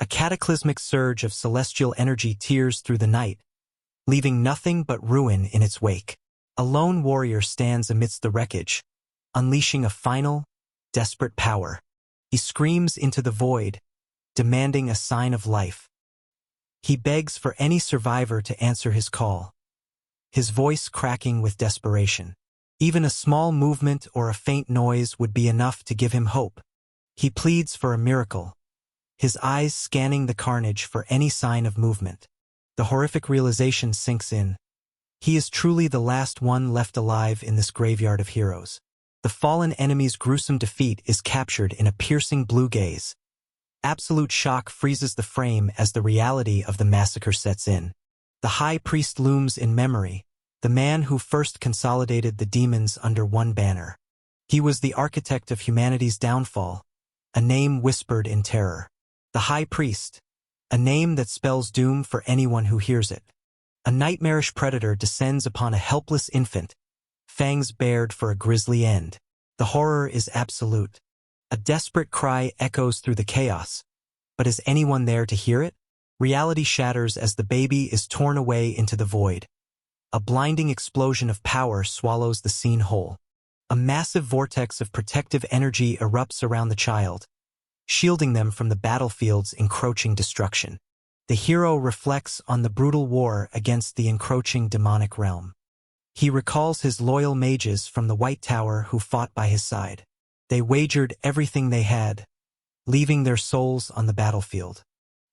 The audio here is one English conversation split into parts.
cataclysmic surge of celestial energy tears through the night, leaving nothing but ruin in its wake. A lone warrior stands amidst the wreckage, unleashing a final, desperate power. He screams into the void, demanding a sign of life. He begs for any survivor to answer his call, his voice cracking with desperation. Even a small movement or a faint noise would be enough to give him hope. He pleads for a miracle, his eyes scanning the carnage for any sign of movement. The horrific realization sinks in. He is truly the last one left alive in this graveyard of heroes. The fallen enemy's gruesome defeat is captured in a piercing blue gaze. Absolute shock freezes the frame as the reality of the massacre sets in. The high priest looms in memory, the man who first consolidated the demons under one banner. He was the architect of humanity's downfall, a name whispered in terror. The high priest, a name that spells doom for anyone who hears it. A nightmarish predator descends upon a helpless infant, fangs bared for a grisly end. The horror is absolute. A desperate cry echoes through the chaos, but is anyone there to hear it? Reality shatters as the baby is torn away into the void. A blinding explosion of power swallows the scene whole. A massive vortex of protective energy erupts around the child, shielding them from the battlefield's encroaching destruction. The hero reflects on the brutal war against the encroaching demonic realm. He recalls his loyal mages from the White Tower who fought by his side. They wagered everything they had, leaving their souls on the battlefield.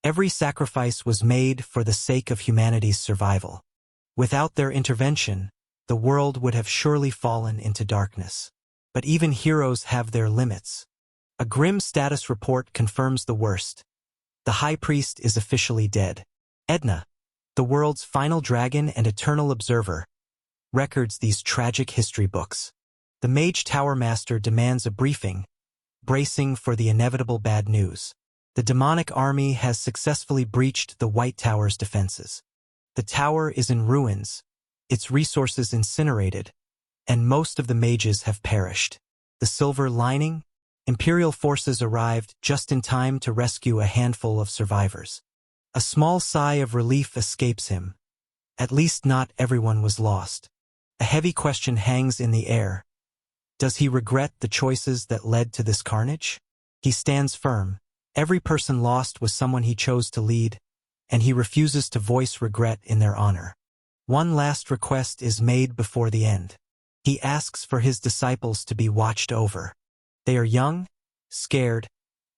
Every sacrifice was made for the sake of humanity's survival. Without their intervention, the world would have surely fallen into darkness. But even heroes have their limits. A grim status report confirms the worst. The high priest is officially dead. Edna, the world's final dragon and eternal observer, records these tragic history books. The Mage Tower Master demands a briefing, bracing for the inevitable bad news. The demonic army has successfully breached the White Tower's defenses. The tower is in ruins, its resources incinerated, and most of the mages have perished. The silver lining? Imperial forces arrived just in time to rescue a handful of survivors. A small sigh of relief escapes him. At least not everyone was lost. A heavy question hangs in the air. Does he regret the choices that led to this carnage? He stands firm. Every person lost was someone he chose to lead, and he refuses to voice regret in their honor. One last request is made before the end. He asks for his disciples to be watched over. They are young, scared,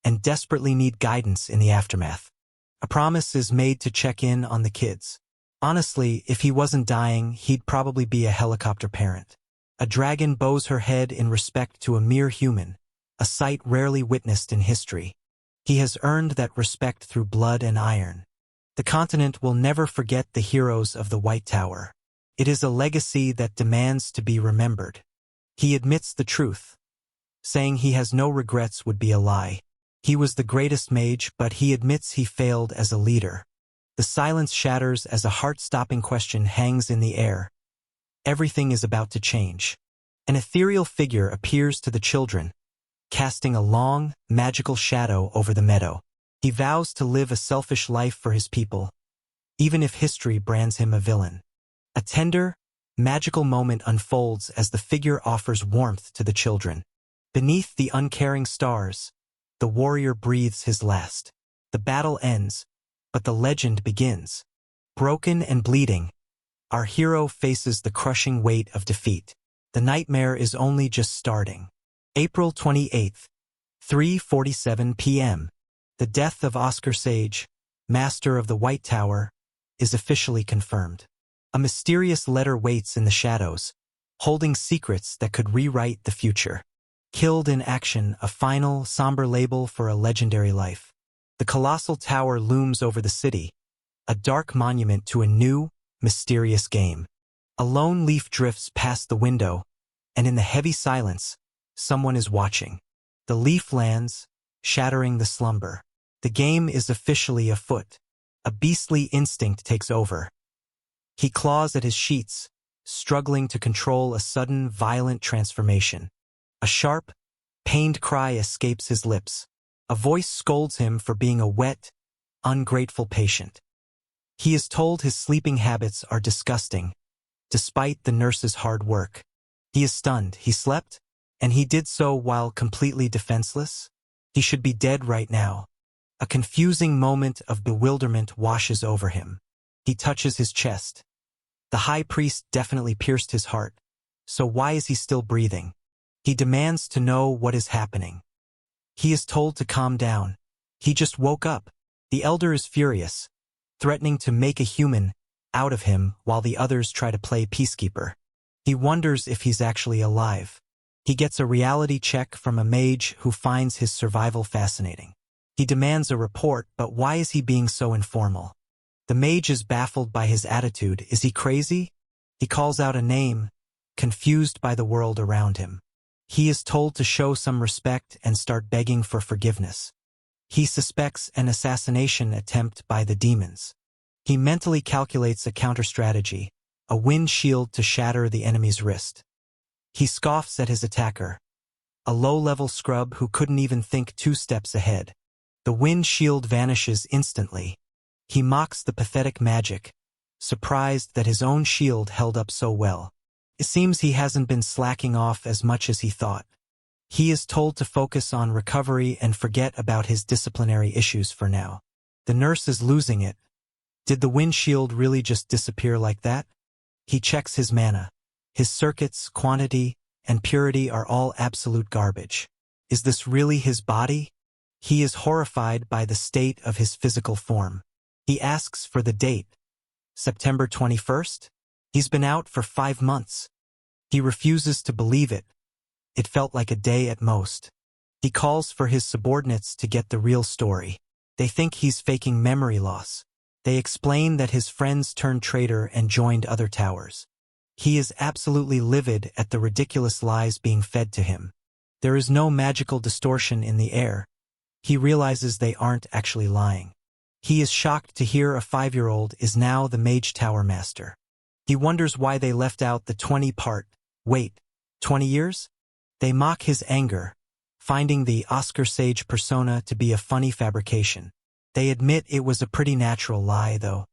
and desperately need guidance in the aftermath. A promise is made to check in on the kids. Honestly, if he wasn't dying, he'd probably be a helicopter parent. A dragon bows her head in respect to a mere human, a sight rarely witnessed in history. He has earned that respect through blood and iron. The continent will never forget the heroes of the White Tower. It is a legacy that demands to be remembered. He admits the truth. Saying he has no regrets would be a lie. He was the greatest mage, but he admits he failed as a leader. The silence shatters as a heart-stopping question hangs in the air. Everything is about to change. An ethereal figure appears to the children, casting a long, magical shadow over the meadow. He vows to live a selfish life for his people, even if history brands him a villain. A tender, magical moment unfolds as the figure offers warmth to the children. Beneath the uncaring stars, the warrior breathes his last. The battle ends, but the legend begins. Broken and bleeding, our hero faces the crushing weight of defeat. The nightmare is only just starting. April 28th, 3:47 p.m. The death of Oscar Sage, master of the White Tower, is officially confirmed. A mysterious letter waits in the shadows, holding secrets that could rewrite the future. Killed in action, a final, somber label for a legendary life. The colossal tower looms over the city, a dark monument to a new, mysterious game. A lone leaf drifts past the window, and in the heavy silence, someone is watching. The leaf lands, shattering the slumber. The game is officially afoot. A beastly instinct takes over. He claws at his sheets, struggling to control a sudden, violent transformation. A sharp, pained cry escapes his lips. A voice scolds him for being a wet, ungrateful patient. He is told his sleeping habits are disgusting, despite the nurse's hard work. He is stunned. He slept, and he did so while completely defenseless? He should be dead right now. A confusing moment of bewilderment washes over him. He touches his chest. The high priest definitely pierced his heart. So why is he still breathing? He demands to know what is happening. He is told to calm down. He just woke up. The elder is furious, threatening to make a human out of him while the others try to play peacekeeper. He wonders if he's actually alive. He gets a reality check from a mage who finds his survival fascinating. He demands a report, but why is he being so informal? The mage is baffled by his attitude. Is he crazy? He calls out a name, confused by the world around him. He is told to show some respect and start begging for forgiveness. He suspects an assassination attempt by the demons. He mentally calculates a counter-strategy, a wind shield to shatter the enemy's wrist. He scoffs at his attacker, a low-level scrub who couldn't even think 2 steps ahead. The wind shield vanishes instantly. He mocks the pathetic magic, surprised that his own shield held up so well. It seems he hasn't been slacking off as much as he thought. He is told to focus on recovery and forget about his disciplinary issues for now. The nurse is losing it. Did the wind shield really just disappear like that? He checks his mana. His circuits, quantity, and purity are all absolute garbage. Is this really his body? He is horrified by the state of his physical form. He asks for the date. September 21st? He's been out for 5 months. He refuses to believe it. It felt like a day at most. He calls for his subordinates to get the real story. They think he's faking memory loss. They explain that his friends turned traitor and joined other towers. He is absolutely livid at the ridiculous lies being fed to him. There is no magical distortion in the air. He realizes they aren't actually lying. He is shocked to hear a 5-year-old is now the Mage Tower Master. He wonders why they left out the 20 part. Wait, 20 years? They mock his anger, finding the Oscar Sage persona to be a funny fabrication. They admit it was a pretty natural lie, though.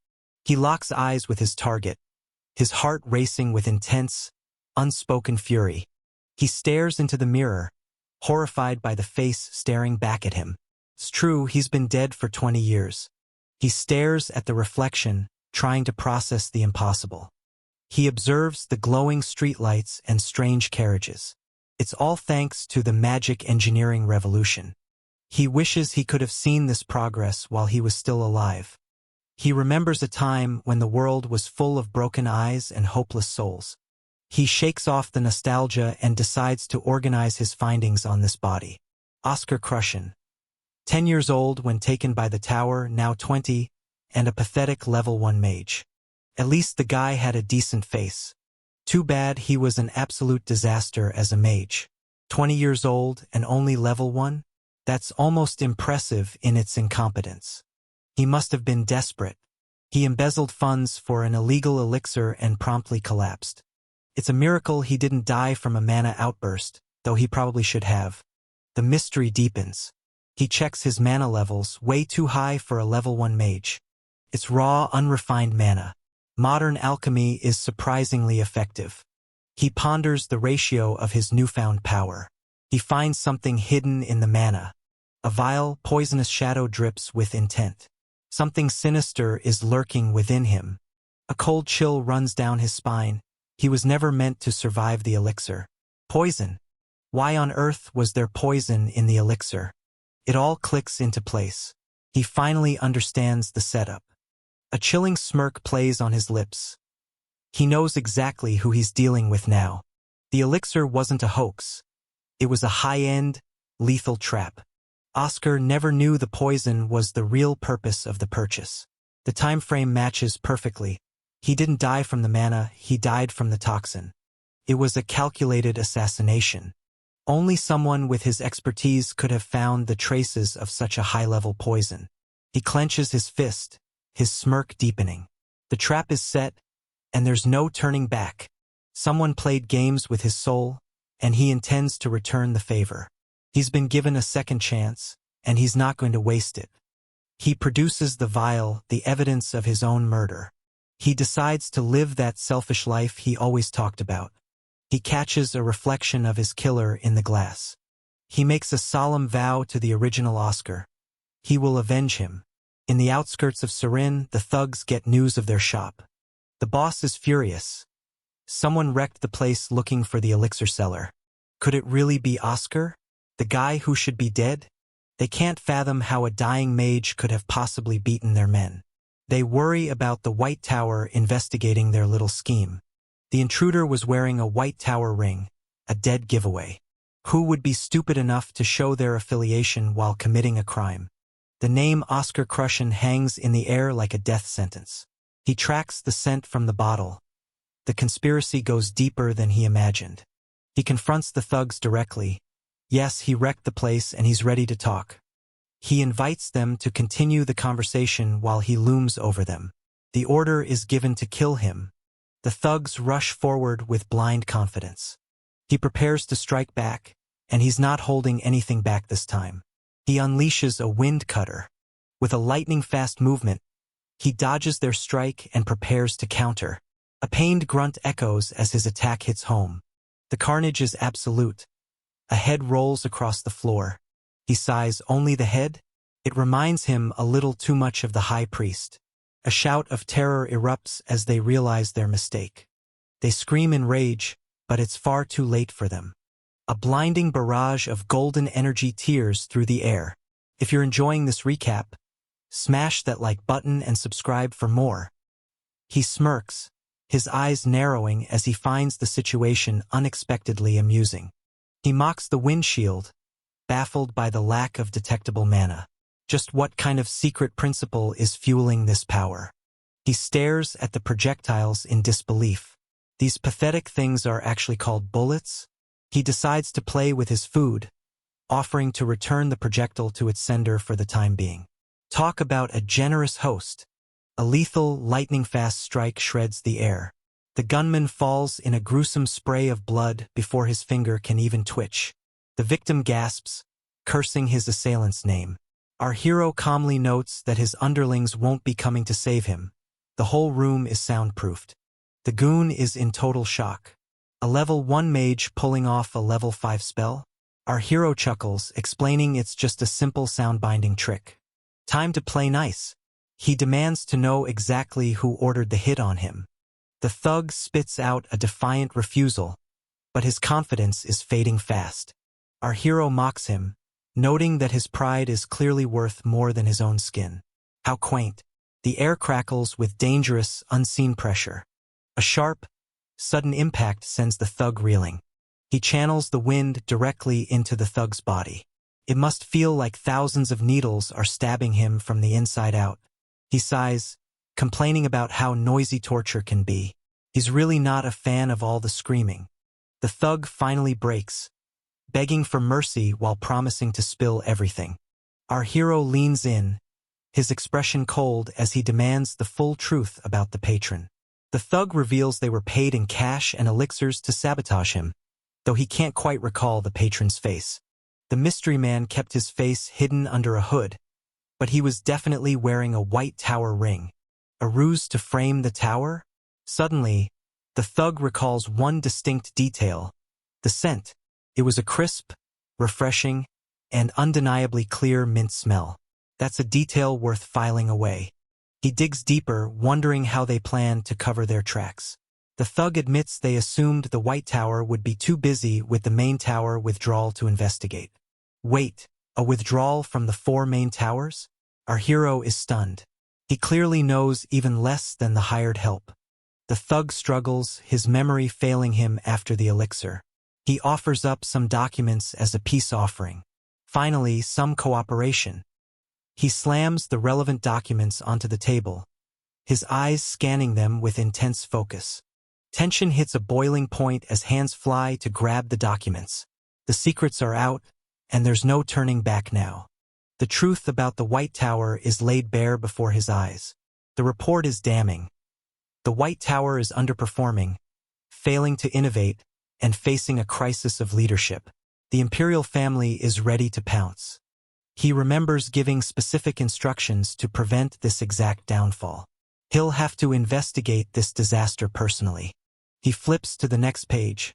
He locks eyes with his target, his heart racing with intense, unspoken fury. He stares into the mirror, horrified by the face staring back at him. It's true, he's been dead for 20 years. He stares at the reflection, trying to process the impossible. He observes the glowing streetlights and strange carriages. It's all thanks to the magic engineering revolution. He wishes he could have seen this progress while he was still alive. He remembers a time when the world was full of broken eyes and hopeless souls. He shakes off the nostalgia and decides to organize his findings on this body. Oscar Crushen, 10 years old when taken by the tower, now 20, and a pathetic level 1 mage. At least the guy had a decent face. Too bad he was an absolute disaster as a mage. 20 years old and only level 1? That's almost impressive in its incompetence. He must have been desperate. He embezzled funds for an illegal elixir and promptly collapsed. It's a miracle he didn't die from a mana outburst, though he probably should have. The mystery deepens. He checks his mana levels, way too high for a level 1 mage. It's raw, unrefined mana. Modern alchemy is surprisingly effective. He ponders the ratio of his newfound power. He finds something hidden in the mana. A vile, poisonous shadow drips with intent. Something sinister is lurking within him. A cold chill runs down his spine. He was never meant to survive the elixir. Poison. Why on earth was there poison in the elixir? It all clicks into place. He finally understands the setup. A chilling smirk plays on his lips. He knows exactly who he's dealing with now. The elixir wasn't a hoax. It was a high-end, lethal trap. Oscar never knew the poison was the real purpose of the purchase. The time frame matches perfectly. He didn't die from the mana, he died from the toxin. It was a calculated assassination. Only someone with his expertise could have found the traces of such a high-level poison. He clenches his fist, his smirk deepening. The trap is set, and there's no turning back. Someone played games with his soul, and he intends to return the favor. He's been given a second chance, and he's not going to waste it. He produces the vial, the evidence of his own murder. He decides to live that selfish life he always talked about. He catches a reflection of his killer in the glass. He makes a solemn vow to the original Oscar. He will avenge him. In the outskirts of Surin, the thugs get news of their shop. The boss is furious. Someone wrecked the place looking for the elixir seller. Could it really be Oscar? The guy who should be dead? They can't fathom how a dying mage could have possibly beaten their men. They worry about the White Tower investigating their little scheme. The intruder was wearing a White Tower ring, a dead giveaway. Who would be stupid enough to show their affiliation while committing a crime? The name Oscar Crushen hangs in the air like a death sentence. He tracks the scent from the bottle. The conspiracy goes deeper than he imagined. He confronts the thugs directly. Yes, he wrecked the place and he's ready to talk. He invites them to continue the conversation while he looms over them. The order is given to kill him. The thugs rush forward with blind confidence. He prepares to strike back, and he's not holding anything back this time. He unleashes a wind cutter. With a lightning-fast movement, he dodges their strike and prepares to counter. A pained grunt echoes as his attack hits home. The carnage is absolute. A head rolls across the floor. He sighs, only the head? It reminds him a little too much of the high priest. A shout of terror erupts as they realize their mistake. They scream in rage, but it's far too late for them. A blinding barrage of golden energy tears through the air. If you're enjoying this recap, smash that like button and subscribe for more. He smirks, his eyes narrowing as he finds the situation unexpectedly amusing. He mocks the windshield, baffled by the lack of detectable mana. Just what kind of secret principle is fueling this power? He stares at the projectiles in disbelief. These pathetic things are actually called bullets? He decides to play with his food, offering to return the projectile to its sender for the time being. Talk about a generous host. A lethal, lightning-fast strike shreds the air. The gunman falls in a gruesome spray of blood before his finger can even twitch. The victim gasps, cursing his assailant's name. Our hero calmly notes that his underlings won't be coming to save him. The whole room is soundproofed. The goon is in total shock. A level 1 mage pulling off a level 5 spell? Our hero chuckles, explaining it's just a simple sound-binding trick. Time to play nice. He demands to know exactly who ordered the hit on him. The thug spits out a defiant refusal, but his confidence is fading fast. Our hero mocks him, noting that his pride is clearly worth more than his own skin. How quaint. The air crackles with dangerous, unseen pressure. A sharp, sudden impact sends the thug reeling. He channels the wind directly into the thug's body. It must feel like thousands of needles are stabbing him from the inside out. He sighs, complaining about how noisy torture can be. He's really not a fan of all the screaming. The thug finally breaks, begging for mercy while promising to spill everything. Our hero leans in, his expression cold as he demands the full truth about the patron. The thug reveals they were paid in cash and elixirs to sabotage him, though he can't quite recall the patron's face. The mystery man kept his face hidden under a hood, but he was definitely wearing a White Tower ring. A ruse to frame the tower? Suddenly, the thug recalls one distinct detail: the scent. It was a crisp, refreshing, and undeniably clear mint smell. That's a detail worth filing away. He digs deeper, wondering how they planned to cover their tracks. The thug admits they assumed the White Tower would be too busy with the main tower withdrawal to investigate. Wait, a withdrawal from the 4 main towers? Our hero is stunned. He clearly knows even less than the hired help. The thug struggles, his memory failing him after the elixir. He offers up some documents as a peace offering. Finally, some cooperation. He slams the relevant documents onto the table, his eyes scanning them with intense focus. Tension hits a boiling point as hands fly to grab the documents. The secrets are out, and there's no turning back now. The truth about the White Tower is laid bare before his eyes. The report is damning. The White Tower is underperforming, failing to innovate, and facing a crisis of leadership. The imperial family is ready to pounce. He remembers giving specific instructions to prevent this exact downfall. He'll have to investigate this disaster personally. He flips to the next page,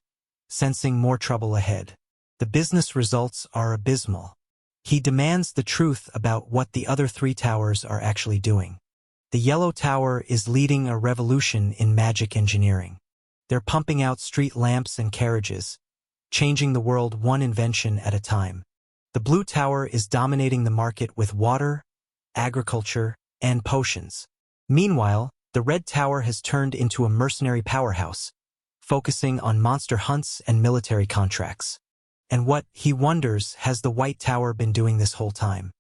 sensing more trouble ahead. The business results are abysmal. He demands the truth about what the other 3 towers are actually doing. The yellow tower is leading a revolution in magic engineering. They're pumping out street lamps and carriages, changing the world one invention at a time. The blue tower is dominating the market with water, agriculture, and potions. Meanwhile, the red tower has turned into a mercenary powerhouse, focusing on monster hunts and military contracts. And what, he wonders, has the white tower been doing this whole time?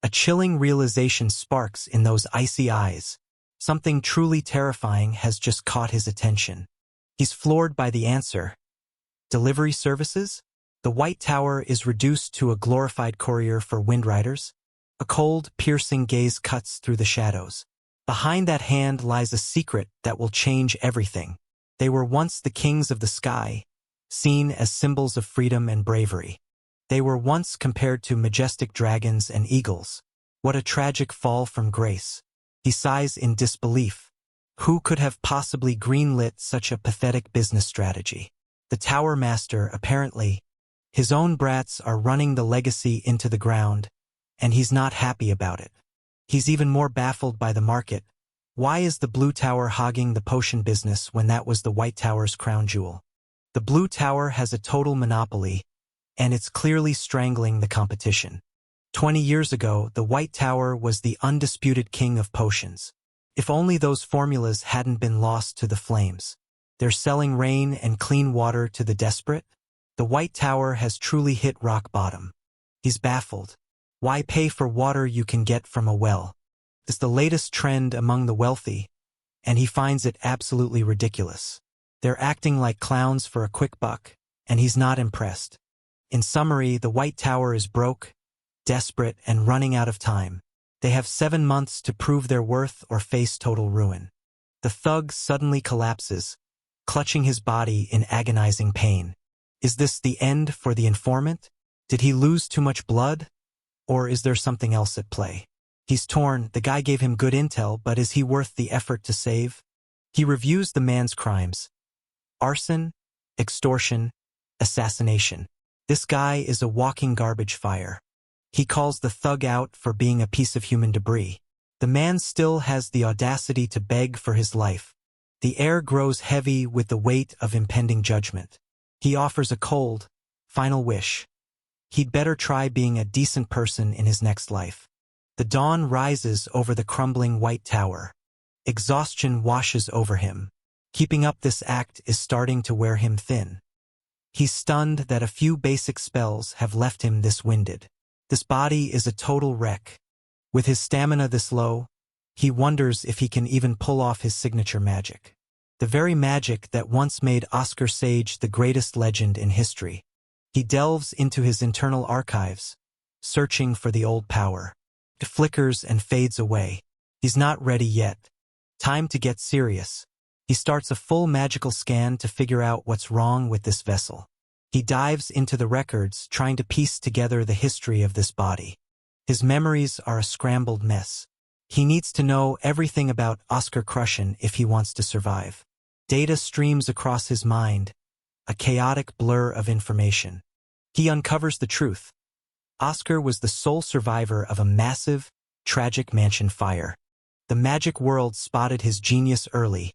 A chilling realization sparks in those icy eyes. Something truly terrifying has just caught his attention. He's floored by the answer. Delivery services? The white tower is reduced to a glorified courier for windriders. A cold, piercing gaze cuts through the shadows. Behind that hand lies a secret that will change everything. They were once the kings of the sky, seen as symbols of freedom and bravery. They were once compared to majestic dragons and eagles. What a tragic fall from grace. He sighs in disbelief. Who could have possibly greenlit such a pathetic business strategy? The tower master, apparently. His own brats are running the legacy into the ground, and he's not happy about it. He's even more baffled by the market. Why is the blue tower hogging the potion business when that was the white tower's crown jewel? The blue tower has a total monopoly, and it's clearly strangling the competition. 20 years ago, the white tower was the undisputed king of potions. If only those formulas hadn't been lost to the flames. They're selling rain and clean water to the desperate. The white tower has truly hit rock bottom. He's baffled. Why pay for water you can get from a well? It's the latest trend among the wealthy, and he finds it absolutely ridiculous. They're acting like clowns for a quick buck, and he's not impressed. In summary, the white tower is broke, desperate, and running out of time. They have 7 months to prove their worth or face total ruin. The thug suddenly collapses, clutching his body in agonizing pain. Is this the end for the informant? Did he lose too much blood? Or is there something else at play? He's torn. The guy gave him good intel, but is he worth the effort to save? He reviews the man's crimes. Arson, extortion, assassination. This guy is a walking garbage fire. He calls the thug out for being a piece of human debris. The man still has the audacity to beg for his life. The air grows heavy with the weight of impending judgment. He offers a cold, final wish. He'd better try being a decent person in his next life. The dawn rises over the crumbling white tower. Exhaustion washes over him. Keeping up this act is starting to wear him thin. He's stunned that a few basic spells have left him this winded. This body is a total wreck. With his stamina this low, he wonders if he can even pull off his signature magic. The very magic that once made Oscar Sage the greatest legend in history. He delves into his internal archives, searching for the old power. It flickers and fades away. He's not ready yet. Time to get serious. He starts a full magical scan to figure out what's wrong with this vessel. He dives into the records, trying to piece together the history of this body. His memories are a scrambled mess. He needs to know everything about Oscar Crushen if he wants to survive. Data streams across his mind, a chaotic blur of information. He uncovers the truth. Oscar was the sole survivor of a massive, tragic mansion fire. The magic world spotted his genius early,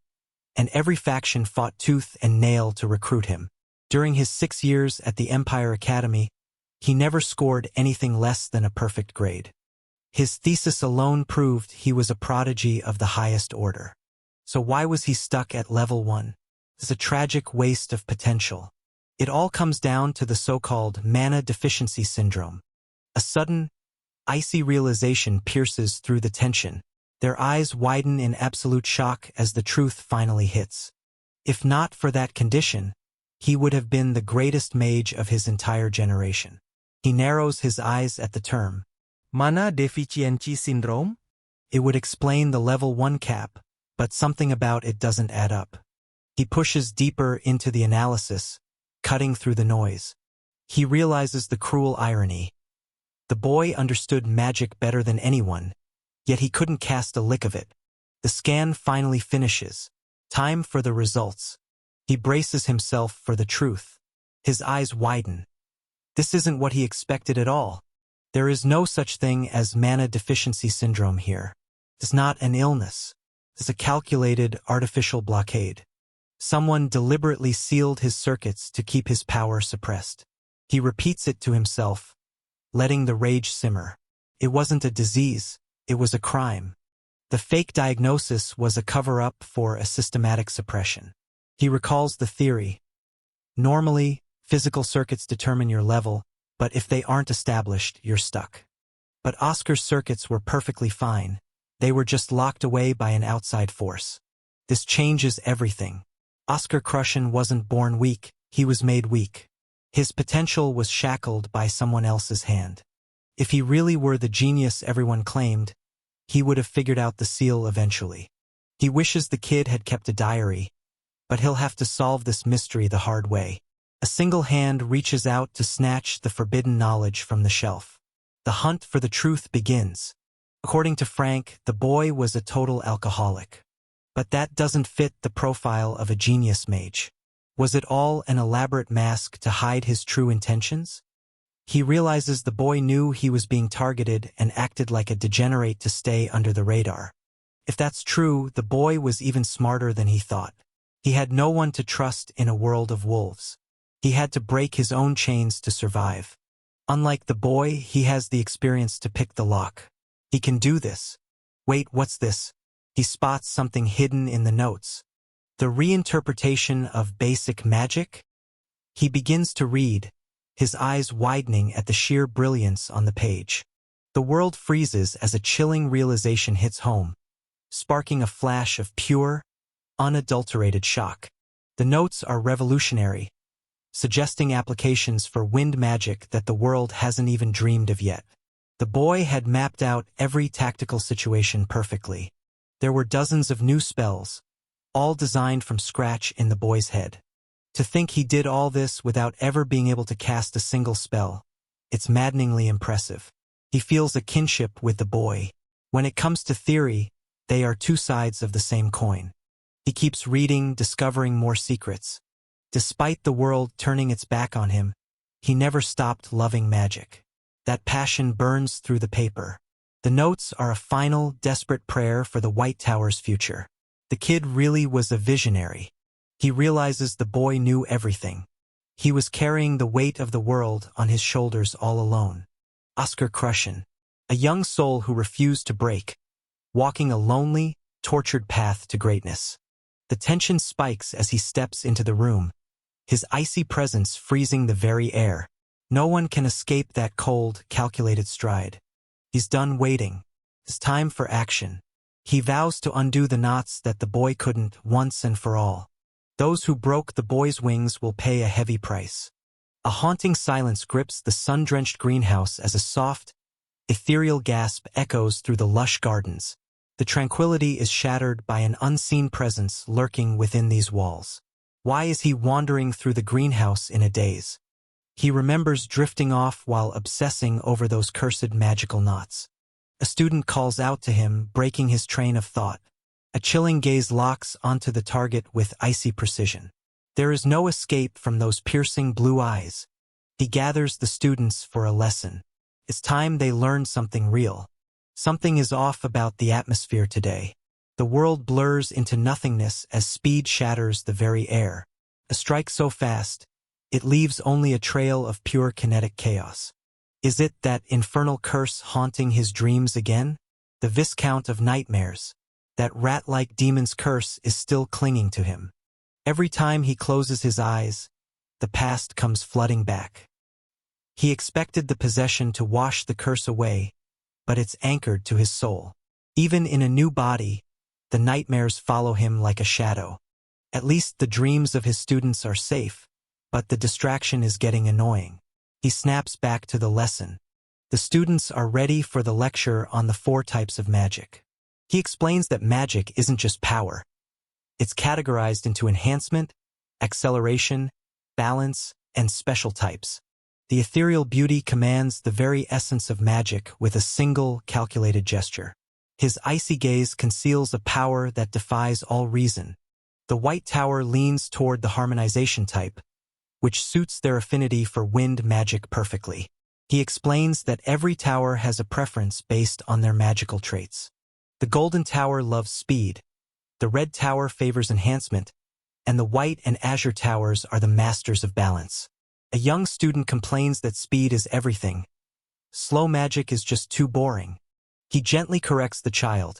and every faction fought tooth and nail to recruit him. During his 6 years at the Empire Academy, he never scored anything less than a perfect grade. His thesis alone proved he was a prodigy of the highest order. So why was he stuck at level 1? It's a tragic waste of potential. It all comes down to the so-called mana deficiency syndrome. A sudden, icy realization pierces through the tension. Their eyes widen in absolute shock as the truth finally hits. If not for that condition, he would have been the greatest mage of his entire generation. He narrows his eyes at the term. Mana deficiency syndrome? It would explain the level 1 cap, but something about it doesn't add up. He pushes deeper into the analysis, cutting through the noise. He realizes the cruel irony. The boy understood magic better than anyone, yet he couldn't cast a lick of it. The scan finally finishes. Time for the results. He braces himself for the truth. His eyes widen. This isn't what he expected at all. There is no such thing as mana deficiency syndrome here. It's not an illness. It's a calculated, artificial blockade. Someone deliberately sealed his circuits to keep his power suppressed. He repeats it to himself, letting the rage simmer. It wasn't a disease, it was a crime. The fake diagnosis was a cover-up for a systematic suppression. He recalls the theory. Normally, physical circuits determine your level, but if they aren't established, you're stuck. But Oscar's circuits were perfectly fine. They were just locked away by an outside force. This changes everything. Oscar Crushen wasn't born weak, he was made weak. His potential was shackled by someone else's hand. If he really were the genius everyone claimed, he would have figured out the seal eventually. He wishes the kid had kept a diary, but he'll have to solve this mystery the hard way. A single hand reaches out to snatch the forbidden knowledge from the shelf. The hunt for the truth begins. According to Frank, the boy was a total alcoholic. But that doesn't fit the profile of a genius mage. Was it all an elaborate mask to hide his true intentions? He realizes the boy knew he was being targeted and acted like a degenerate to stay under the radar. If that's true, the boy was even smarter than he thought. He had no one to trust in a world of wolves. He had to break his own chains to survive. Unlike the boy, he has the experience to pick the lock. He can do this. Wait, what's this? He spots something hidden in the notes. The reinterpretation of basic magic? He begins to read, his eyes widening at the sheer brilliance on the page. The world freezes as a chilling realization hits home, sparking a flash of pure, unadulterated shock. The notes are revolutionary, suggesting applications for wind magic that the world hasn't even dreamed of yet. The boy had mapped out every tactical situation perfectly. There were dozens of new spells, all designed from scratch in the boy's head. To think he did all this without ever being able to cast a single spell, it's maddeningly impressive. He feels a kinship with the boy. When it comes to theory, they are two sides of the same coin. He keeps reading, discovering more secrets. Despite the world turning its back on him, he never stopped loving magic. That passion burns through the paper. The notes are a final, desperate prayer for the White Tower's future. The kid really was a visionary. He realizes the boy knew everything. He was carrying the weight of the world on his shoulders all alone. Oscar Crushen, a young soul who refused to break, walking a lonely, tortured path to greatness. The tension spikes as he steps into the room, his icy presence freezing the very air. No one can escape that cold, calculated stride. He's done waiting. It's time for action. He vows to undo the knots that the boy couldn't, once and for all. Those who broke the boy's wings will pay a heavy price. A haunting silence grips the sun-drenched greenhouse as a soft, ethereal gasp echoes through the lush gardens. The tranquility is shattered by an unseen presence lurking within these walls. Why is he wandering through the greenhouse in a daze? He remembers drifting off while obsessing over those cursed magical knots. A student calls out to him, breaking his train of thought. A chilling gaze locks onto the target with icy precision. There is no escape from those piercing blue eyes. He gathers the students for a lesson. It's time they learned something real. Something is off about the atmosphere today. The world blurs into nothingness as speed shatters the very air. A strike so fast, it leaves only a trail of pure kinetic chaos. Is it that infernal curse haunting his dreams again? The Viscount of Nightmares. That rat-like demon's curse is still clinging to him. Every time he closes his eyes, the past comes flooding back. He expected the possession to wash the curse away, but it's anchored to his soul. Even in a new body, the nightmares follow him like a shadow. At least the dreams of his students are safe, but the distraction is getting annoying. He snaps back to the lesson. The students are ready for the lecture on the 4 types of magic. He explains that magic isn't just power. It's categorized into enhancement, acceleration, balance, and special types. The ethereal beauty commands the very essence of magic with a single, calculated gesture. His icy gaze conceals a power that defies all reason. The white tower leans toward the harmonization type, which suits their affinity for wind magic perfectly. He explains that every tower has a preference based on their magical traits. The golden tower loves speed, the red tower favors enhancement, and the white and azure towers are the masters of balance. A young student complains that speed is everything. Slow magic is just too boring. He gently corrects the child.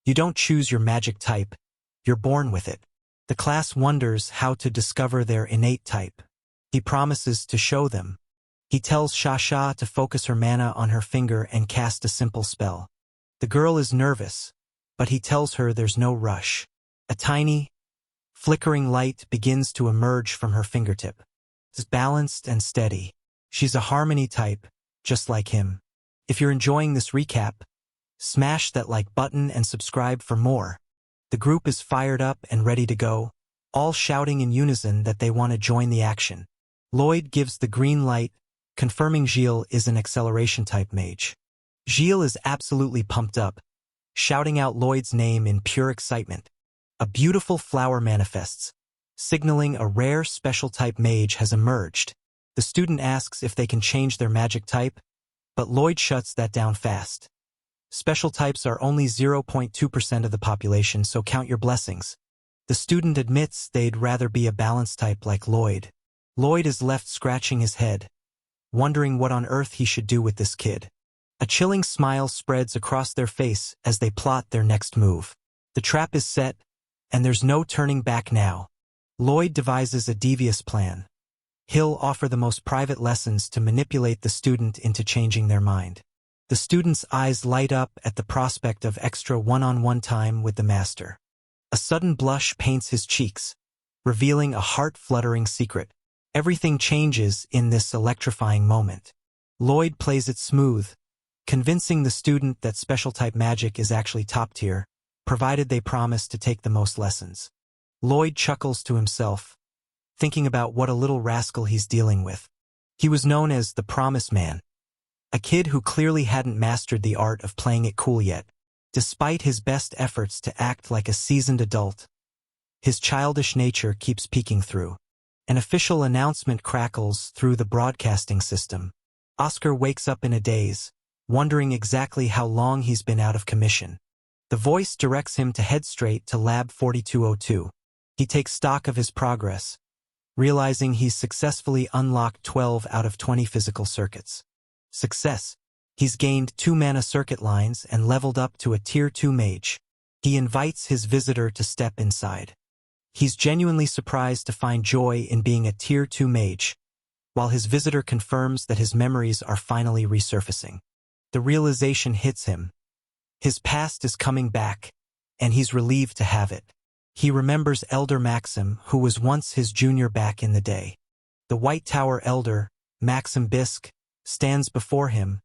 You don't choose your magic type, you're born with it. The class wonders how to discover their innate type. He promises to show them. He tells Shasha to focus her mana on her finger and cast a simple spell. The girl is nervous, but he tells her there's no rush. A tiny, flickering light begins to emerge from her fingertip. It's balanced and steady. She's a harmony type, just like him. If you're enjoying this recap, smash that like button and subscribe for more. The group is fired up and ready to go, all shouting in unison that they want to join the action. Lloyd gives the green light, confirming Gilles is an acceleration type mage. Gilles is absolutely pumped up, shouting out Lloyd's name in pure excitement. A beautiful flower manifests, signaling a rare special type mage has emerged. The student asks if they can change their magic type, but Lloyd shuts that down fast. Special types are only 0.2% of the population, so count your blessings. The student admits they'd rather be a balanced type like Lloyd. Lloyd is left scratching his head, wondering what on earth he should do with this kid. A chilling smile spreads across their face as they plot their next move. The trap is set, and there's no turning back now. Lloyd devises a devious plan. He'll offer the most private lessons to manipulate the student into changing their mind. The student's eyes light up at the prospect of extra one-on-one time with the master. A sudden blush paints his cheeks, revealing a heart-fluttering secret. Everything changes in this electrifying moment. Lloyd plays it smooth, convincing the student that special-type magic is actually top-tier, provided they promise to take the most lessons. Lloyd chuckles to himself, thinking about what a little rascal he's dealing with. He was known as the Promise Man, a kid who clearly hadn't mastered the art of playing it cool yet. Despite his best efforts to act like a seasoned adult, his childish nature keeps peeking through. An official announcement crackles through the broadcasting system. Oscar wakes up in a daze, wondering exactly how long he's been out of commission. The voice directs him to head straight to Lab 4202. He takes stock of his progress, realizing he's successfully unlocked 12 out of 20 physical circuits. Success. He's gained 2 mana circuit lines and leveled up to a Tier 2 mage. He invites his visitor to step inside. He's genuinely surprised to find joy in being a Tier 2 mage, while his visitor confirms that his memories are finally resurfacing. The realization hits him. His past is coming back, and he's relieved to have it. He remembers Elder Maxim, who was once his junior back in the day. The White Tower Elder, Maxim Bisk, stands before him,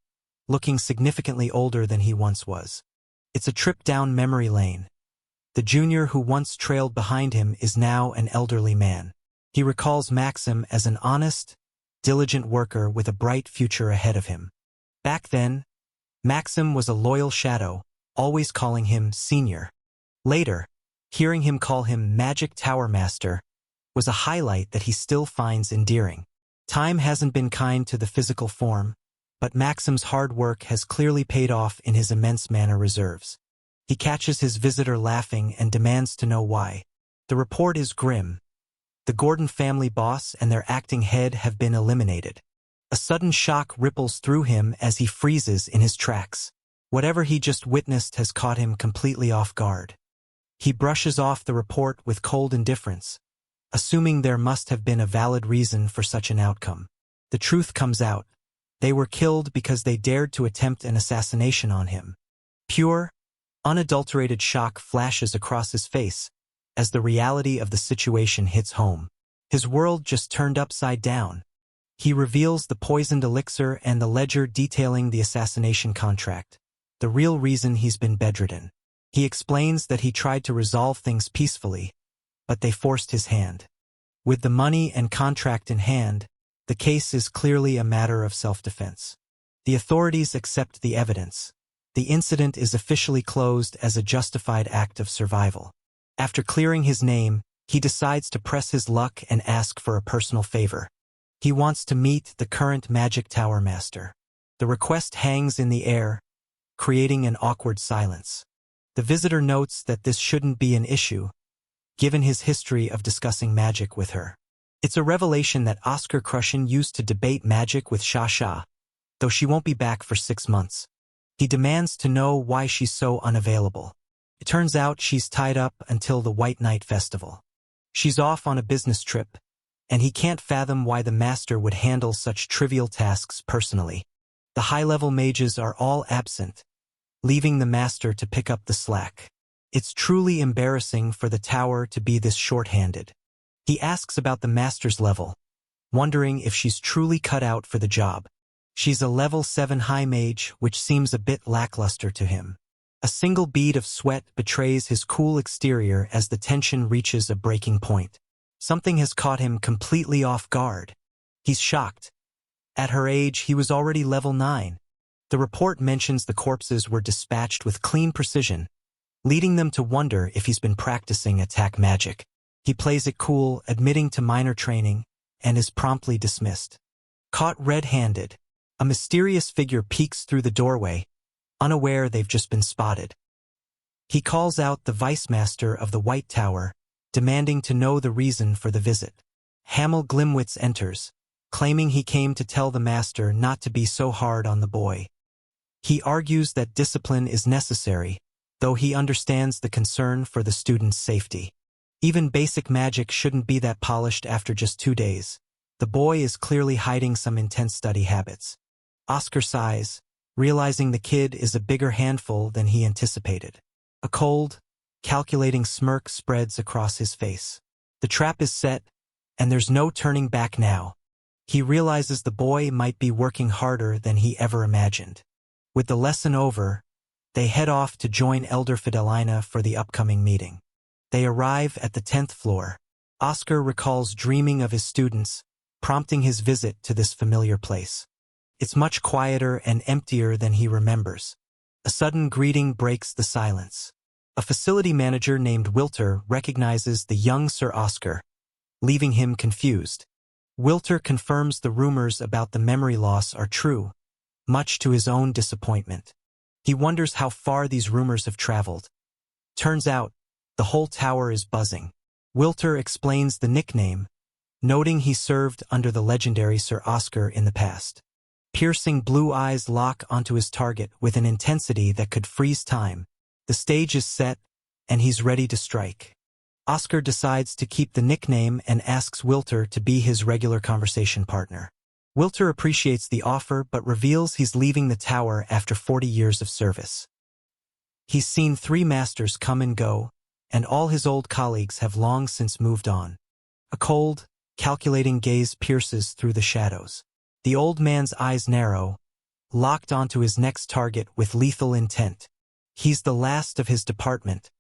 looking significantly older than he once was. It's a trip down memory lane. The junior who once trailed behind him is now an elderly man. He recalls Maxim as an honest, diligent worker with a bright future ahead of him. Back then, Maxim was a loyal shadow, always calling him Senior. Later, hearing him call him Magic Tower Master was a highlight that he still finds endearing. Time hasn't been kind to the physical form, but Maxim's hard work has clearly paid off in his immense mana reserves. He catches his visitor laughing and demands to know why. The report is grim. The Gordon family boss and their acting head have been eliminated. A sudden shock ripples through him as he freezes in his tracks. Whatever he just witnessed has caught him completely off guard. He brushes off the report with cold indifference, assuming there must have been a valid reason for such an outcome. The truth comes out. They were killed because they dared to attempt an assassination on him. Pure, unadulterated shock flashes across his face as the reality of the situation hits home. His world just turned upside down. He reveals the poisoned elixir and the ledger detailing the assassination contract, the real reason he's been bedridden. He explains that he tried to resolve things peacefully, but they forced his hand. With the money and contract in hand, The case is clearly a matter of self-defense. The authorities accept the evidence. The incident is officially closed as a justified act of survival. After clearing his name, he decides to press his luck and ask for a personal favor. He wants to meet the current Magic Tower Master. The request hangs in the air, creating an awkward silence. The visitor notes that this shouldn't be an issue, given his history of discussing magic with her. It's a revelation that Oscar Crushen used to debate magic with Sha, though she won't be back for 6 months. He demands to know why she's so unavailable. It turns out she's tied up until the White Night Festival. She's off on a business trip, and he can't fathom why the master would handle such trivial tasks personally. The high-level mages are all absent, leaving the master to pick up the slack. It's truly embarrassing for the tower to be this short-handed. He asks about the master's level, wondering if she's truly cut out for the job. She's a level 7 high mage, which seems a bit lackluster to him. A single bead of sweat betrays his cool exterior as the tension reaches a breaking point. Something has caught him completely off guard. He's shocked. At her age, he was already level 9. The report mentions the corpses were dispatched with clean precision, leading them to wonder if he's been practicing attack magic. He plays it cool, admitting to minor training, and is promptly dismissed. Caught red-handed, a mysterious figure peeks through the doorway, unaware they've just been spotted. He calls out the vice master of the White Tower, demanding to know the reason for the visit. Hamel Glimwitz enters, claiming he came to tell the master not to be so hard on the boy. He argues that discipline is necessary, though he understands the concern for the student's safety. Even basic magic shouldn't be that polished after just 2 days. The boy is clearly hiding some intense study habits. Oscar sighs, realizing the kid is a bigger handful than he anticipated. A cold, calculating smirk spreads across his face. The trap is set, and there's no turning back now. He realizes the boy might be working harder than he ever imagined. With the lesson over, they head off to join Elder Fidelina for the upcoming meeting. They arrive at the 10th floor. Oscar recalls dreaming of his students, prompting his visit to this familiar place. It's much quieter and emptier than he remembers. A sudden greeting breaks the silence. A facility manager named Wilter recognizes the young Sir Oscar, leaving him confused. Wilter confirms the rumors about the memory loss are true, much to his own disappointment. He wonders how far these rumors have traveled. Turns out, the whole tower is buzzing. Wilter explains the nickname, noting he served under the legendary Sir Oscar in the past. Piercing blue eyes lock onto his target with an intensity that could freeze time. The stage is set, and he's ready to strike. Oscar decides to keep the nickname and asks Wilter to be his regular conversation partner. Wilter appreciates the offer but reveals he's leaving the tower after 40 years of service. He's seen 3 masters come and go, and all his old colleagues have long since moved on. A cold, calculating gaze pierces through the shadows. The old man's eyes narrow, locked onto his next target with lethal intent. He's the last of his department,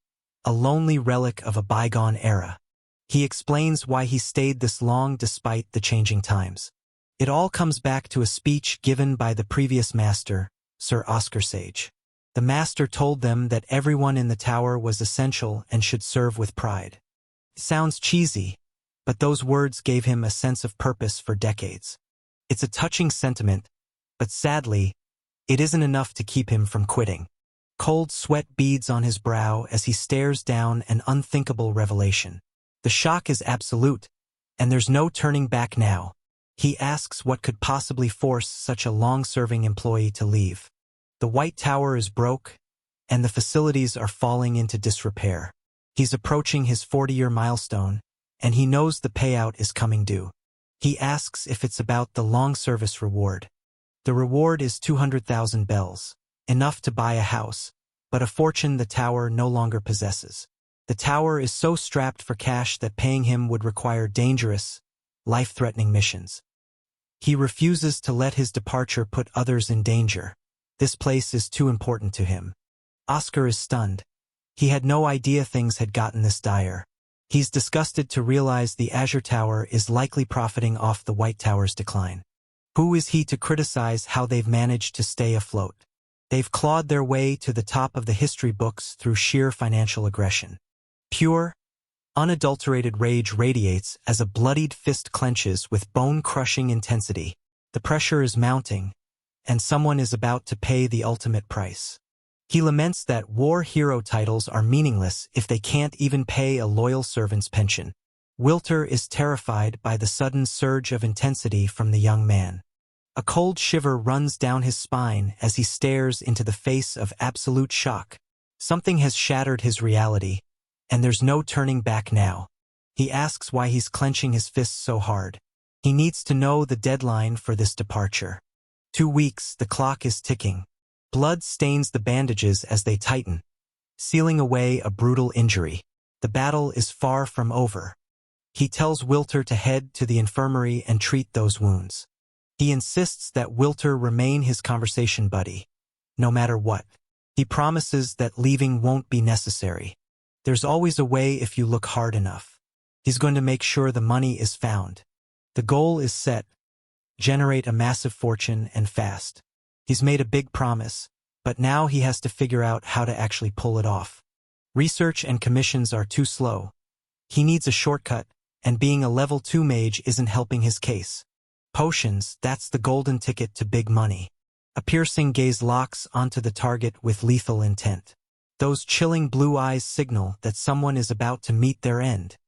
a lonely relic of a bygone era. He explains why he stayed this long despite the changing times. It all comes back to a speech given by the previous master, Sir Oscar Sage. The master told them that everyone in the tower was essential and should serve with pride. It sounds cheesy, but those words gave him a sense of purpose for decades. It's a touching sentiment, but sadly, it isn't enough to keep him from quitting. Cold sweat beads on his brow as he stares down an unthinkable revelation. The shock is absolute, and there's no turning back now. He asks what could possibly force such a long-serving employee to leave. The White Tower is broke, and the facilities are falling into disrepair. He's approaching his 40-year milestone, and he knows the payout is coming due. He asks if it's about the long-service reward. The reward is 200,000 bells, enough to buy a house, but a fortune the tower no longer possesses. The tower is so strapped for cash that paying him would require dangerous, life-threatening missions. He refuses to let his departure put others in danger. This place is too important to him. Oscar is stunned. He had no idea things had gotten this dire. He's disgusted to realize the Azure Tower is likely profiting off the White Tower's decline. Who is he to criticize how they've managed to stay afloat? They've clawed their way to the top of the history books through sheer financial aggression. Pure, unadulterated rage radiates as a bloodied fist clenches with bone-crushing intensity. The pressure is mounting, and someone is about to pay the ultimate price. He laments that war hero titles are meaningless if they can't even pay a loyal servant's pension. Wilter is terrified by the sudden surge of intensity from the young man. A cold shiver runs down his spine as he stares into the face of absolute shock. Something has shattered his reality, and there's no turning back now. He asks why he's clenching his fists so hard. He needs to know the deadline for this departure. 2 weeks, the clock is ticking. Blood stains the bandages as they tighten, sealing away a brutal injury. The battle is far from over. He tells Wilter to head to the infirmary and treat those wounds. He insists that Wilter remain his conversation buddy, no matter what. He promises that leaving won't be necessary. There's always a way if you look hard enough. He's going to make sure the money is found. The goal is set: generate a massive fortune and fast. He's made a big promise, but now he has to figure out how to actually pull it off. Research and commissions are too slow. He needs a shortcut, and being a level 2 mage isn't helping his case. Potions, that's the golden ticket to big money. A piercing gaze locks onto the target with lethal intent. Those chilling blue eyes signal that someone is about to meet their end.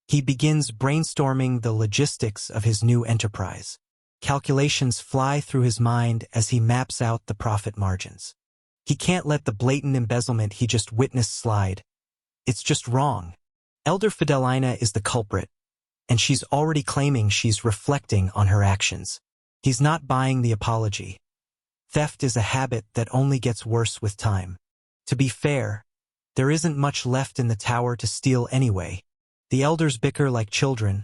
He begins brainstorming the logistics of his new enterprise. Calculations fly through his mind as he maps out the profit margins. He can't let the blatant embezzlement he just witnessed slide. It's just wrong. Elder Fidelina is the culprit, and she's already claiming she's reflecting on her actions. He's not buying the apology. Theft is a habit that only gets worse with time. To be fair, there isn't much left in the tower to steal anyway. The elders bicker like children,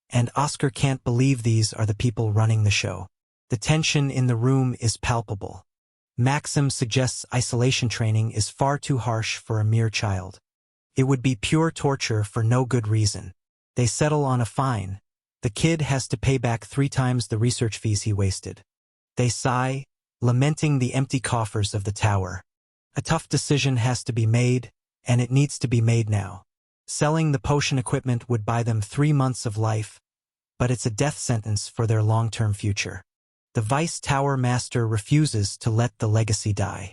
and Oscar can't believe these are the people running the show. The tension in the room is palpable. Maxim suggests isolation training is far too harsh for a mere child. It would be pure torture for no good reason. They settle on a fine. The kid has to pay back 3 times the research fees he wasted. They sigh, lamenting the empty coffers of the tower. A tough decision has to be made, and it needs to be made now. Selling the potion equipment would buy them 3 months of life, but it's a death sentence for their long-term future. The Vice Tower Master refuses to let the legacy die.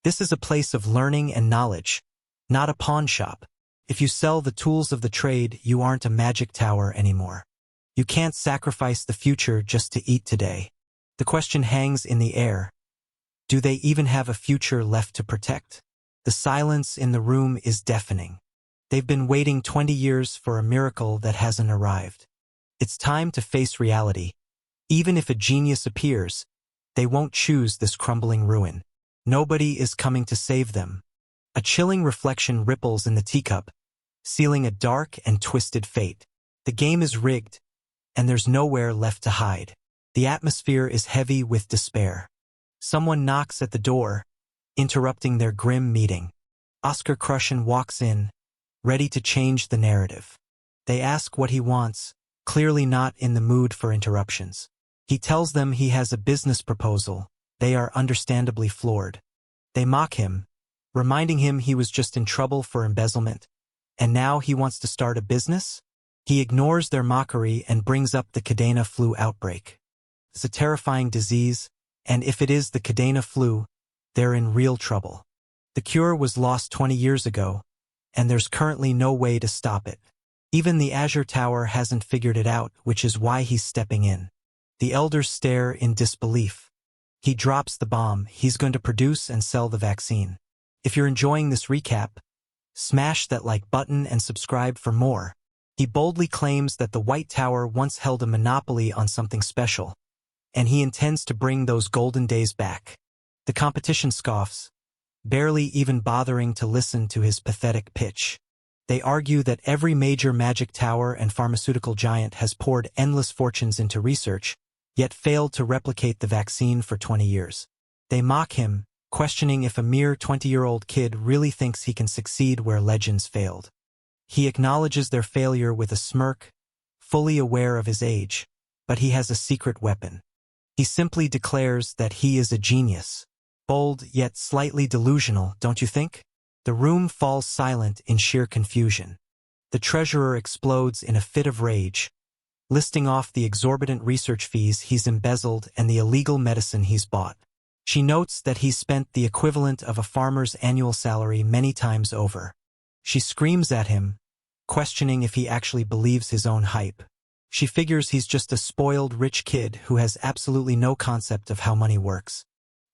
This is a place of learning and knowledge, not a pawn shop. If you sell the tools of the trade, you aren't a magic tower anymore. You can't sacrifice the future just to eat today. The question hangs in the air. Do they even have a future left to protect? The silence in the room is deafening. They've been waiting 20 years for a miracle that hasn't arrived. It's time to face reality. Even if a genius appears, they won't choose this crumbling ruin. Nobody is coming to save them. A chilling reflection ripples in the teacup, sealing a dark and twisted fate. The game is rigged, and there's nowhere left to hide. The atmosphere is heavy with despair. Someone knocks at the door, interrupting their grim meeting. Oscar Crushen walks in, ready to change the narrative. They ask what he wants, clearly not in the mood for interruptions. He tells them he has a business proposal. They are understandably floored. They mock him, reminding him he was just in trouble for embezzlement, and now he wants to start a business? He ignores their mockery and brings up the Cadena flu outbreak. It's a terrifying disease, and if it is the Cadena flu, they're in real trouble. The cure was lost 20 years ago, and there's currently no way to stop it. Even the Azure Tower hasn't figured it out, which is why he's stepping in. The elders stare in disbelief. He drops the bomb. He's going to produce and sell the vaccine. If you're enjoying this recap, smash that like button and subscribe for more. He boldly claims that the White Tower once held a monopoly on something special, and he intends to bring those golden days back. The competition scoffs, barely even bothering to listen to his pathetic pitch. They argue that every major magic tower and pharmaceutical giant has poured endless fortunes into research, yet failed to replicate the vaccine for 20 years. They mock him, questioning if a mere 20-year-old kid really thinks he can succeed where legends failed. He acknowledges their failure with a smirk, fully aware of his age, but he has a secret weapon. He simply declares that he is a genius. Bold yet slightly delusional, don't you think? The room falls silent in sheer confusion. The treasurer explodes in a fit of rage, listing off the exorbitant research fees he's embezzled and the illegal medicine he's bought. She notes that he's spent the equivalent of a farmer's annual salary many times over. She screams at him, questioning if he actually believes his own hype. She figures he's just a spoiled rich kid who has absolutely no concept of how money works.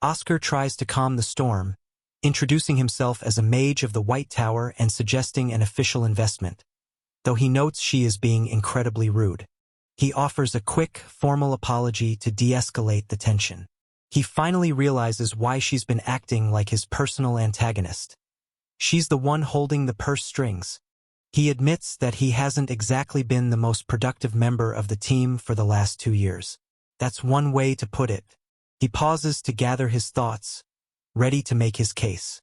Oscar tries to calm the storm, introducing himself as a mage of the White Tower and suggesting an official investment, though he notes she is being incredibly rude. He offers a quick, formal apology to de-escalate the tension. He finally realizes why she's been acting like his personal antagonist. She's the one holding the purse strings. He admits that he hasn't exactly been the most productive member of the team for the last 2 years. That's one way to put it. He pauses to gather his thoughts, ready to make his case.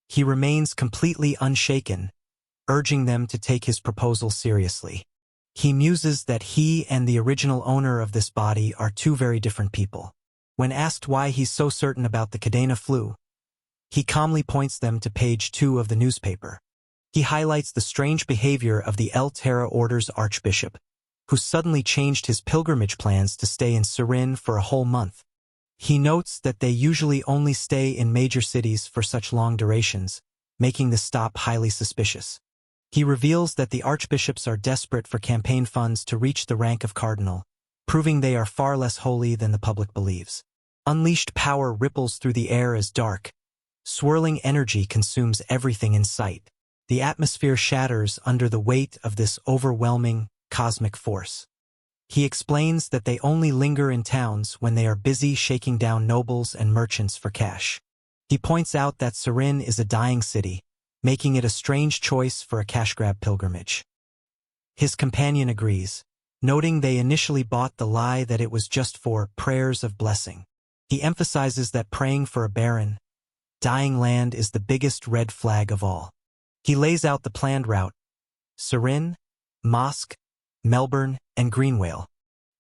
He remains completely unshaken, urging them to take his proposal seriously. He muses that he and the original owner of this body are two very different people. When asked why he's so certain about the Cadena flu, he calmly points them to page 2 of the newspaper. He highlights the strange behavior of the El Terra Order's archbishop, who suddenly changed his pilgrimage plans to stay in Surin for a whole month. He notes that they usually only stay in major cities for such long durations, making the stop highly suspicious. He reveals that the archbishops are desperate for campaign funds to reach the rank of cardinal, proving they are far less holy than the public believes. Unleashed power ripples through the air as dark, swirling energy consumes everything in sight. The atmosphere shatters under the weight of this overwhelming, cosmic force. He explains that they only linger in towns when they are busy shaking down nobles and merchants for cash. He points out that Surin is a dying city, making it a strange choice for a cash-grab pilgrimage. His companion agrees, noting they initially bought the lie that it was just for prayers of blessing. He emphasizes that praying for a barren, dying land is the biggest red flag of all. He lays out the planned route: Surin, Mosque, Melbourne, and Greenwale.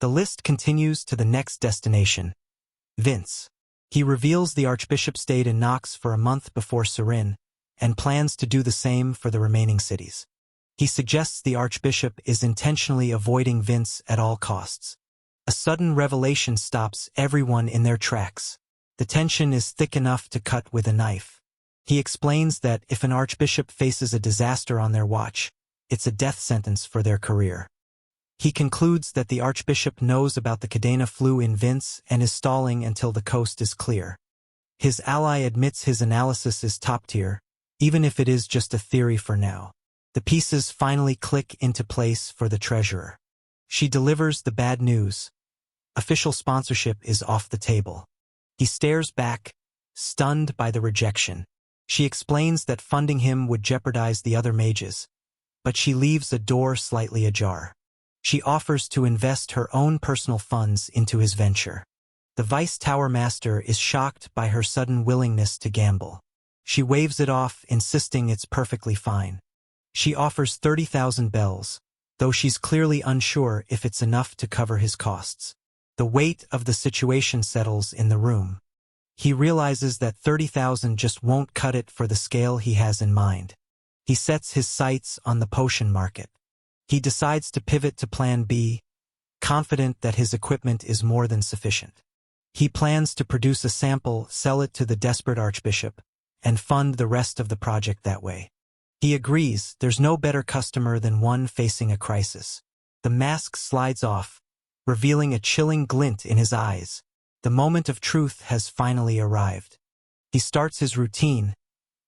The list continues to the next destination, Vince. He reveals the archbishop stayed in Knox for a month before Surin, and plans to do the same for the remaining cities. He suggests the archbishop is intentionally avoiding Vince at all costs. A sudden revelation stops everyone in their tracks. The tension is thick enough to cut with a knife. He explains that if an archbishop faces a disaster on their watch, it's a death sentence for their career. He concludes that the archbishop knows about the Cadena flu in Vince and is stalling until the coast is clear. His ally admits his analysis is top tier, even if it is just a theory for now. The pieces finally click into place for the treasurer. She delivers the bad news. Official sponsorship is off the table. He stares back, stunned by the rejection. She explains that funding him would jeopardize the other mages, but she leaves a door slightly ajar. She offers to invest her own personal funds into his venture. The Vice Tower Master is shocked by her sudden willingness to gamble. She waves it off, insisting it's perfectly fine. She offers 30,000 bells, though she's clearly unsure if it's enough to cover his costs. The weight of the situation settles in the room. He realizes that 30,000 just won't cut it for the scale he has in mind. He sets his sights on the potion market. He decides to pivot to Plan B, confident that his equipment is more than sufficient. He plans to produce a sample, sell it to the desperate archbishop, and fund the rest of the project that way. He agrees there's no better customer than one facing a crisis. The mask slides off, revealing a chilling glint in his eyes. The moment of truth has finally arrived. He starts his routine,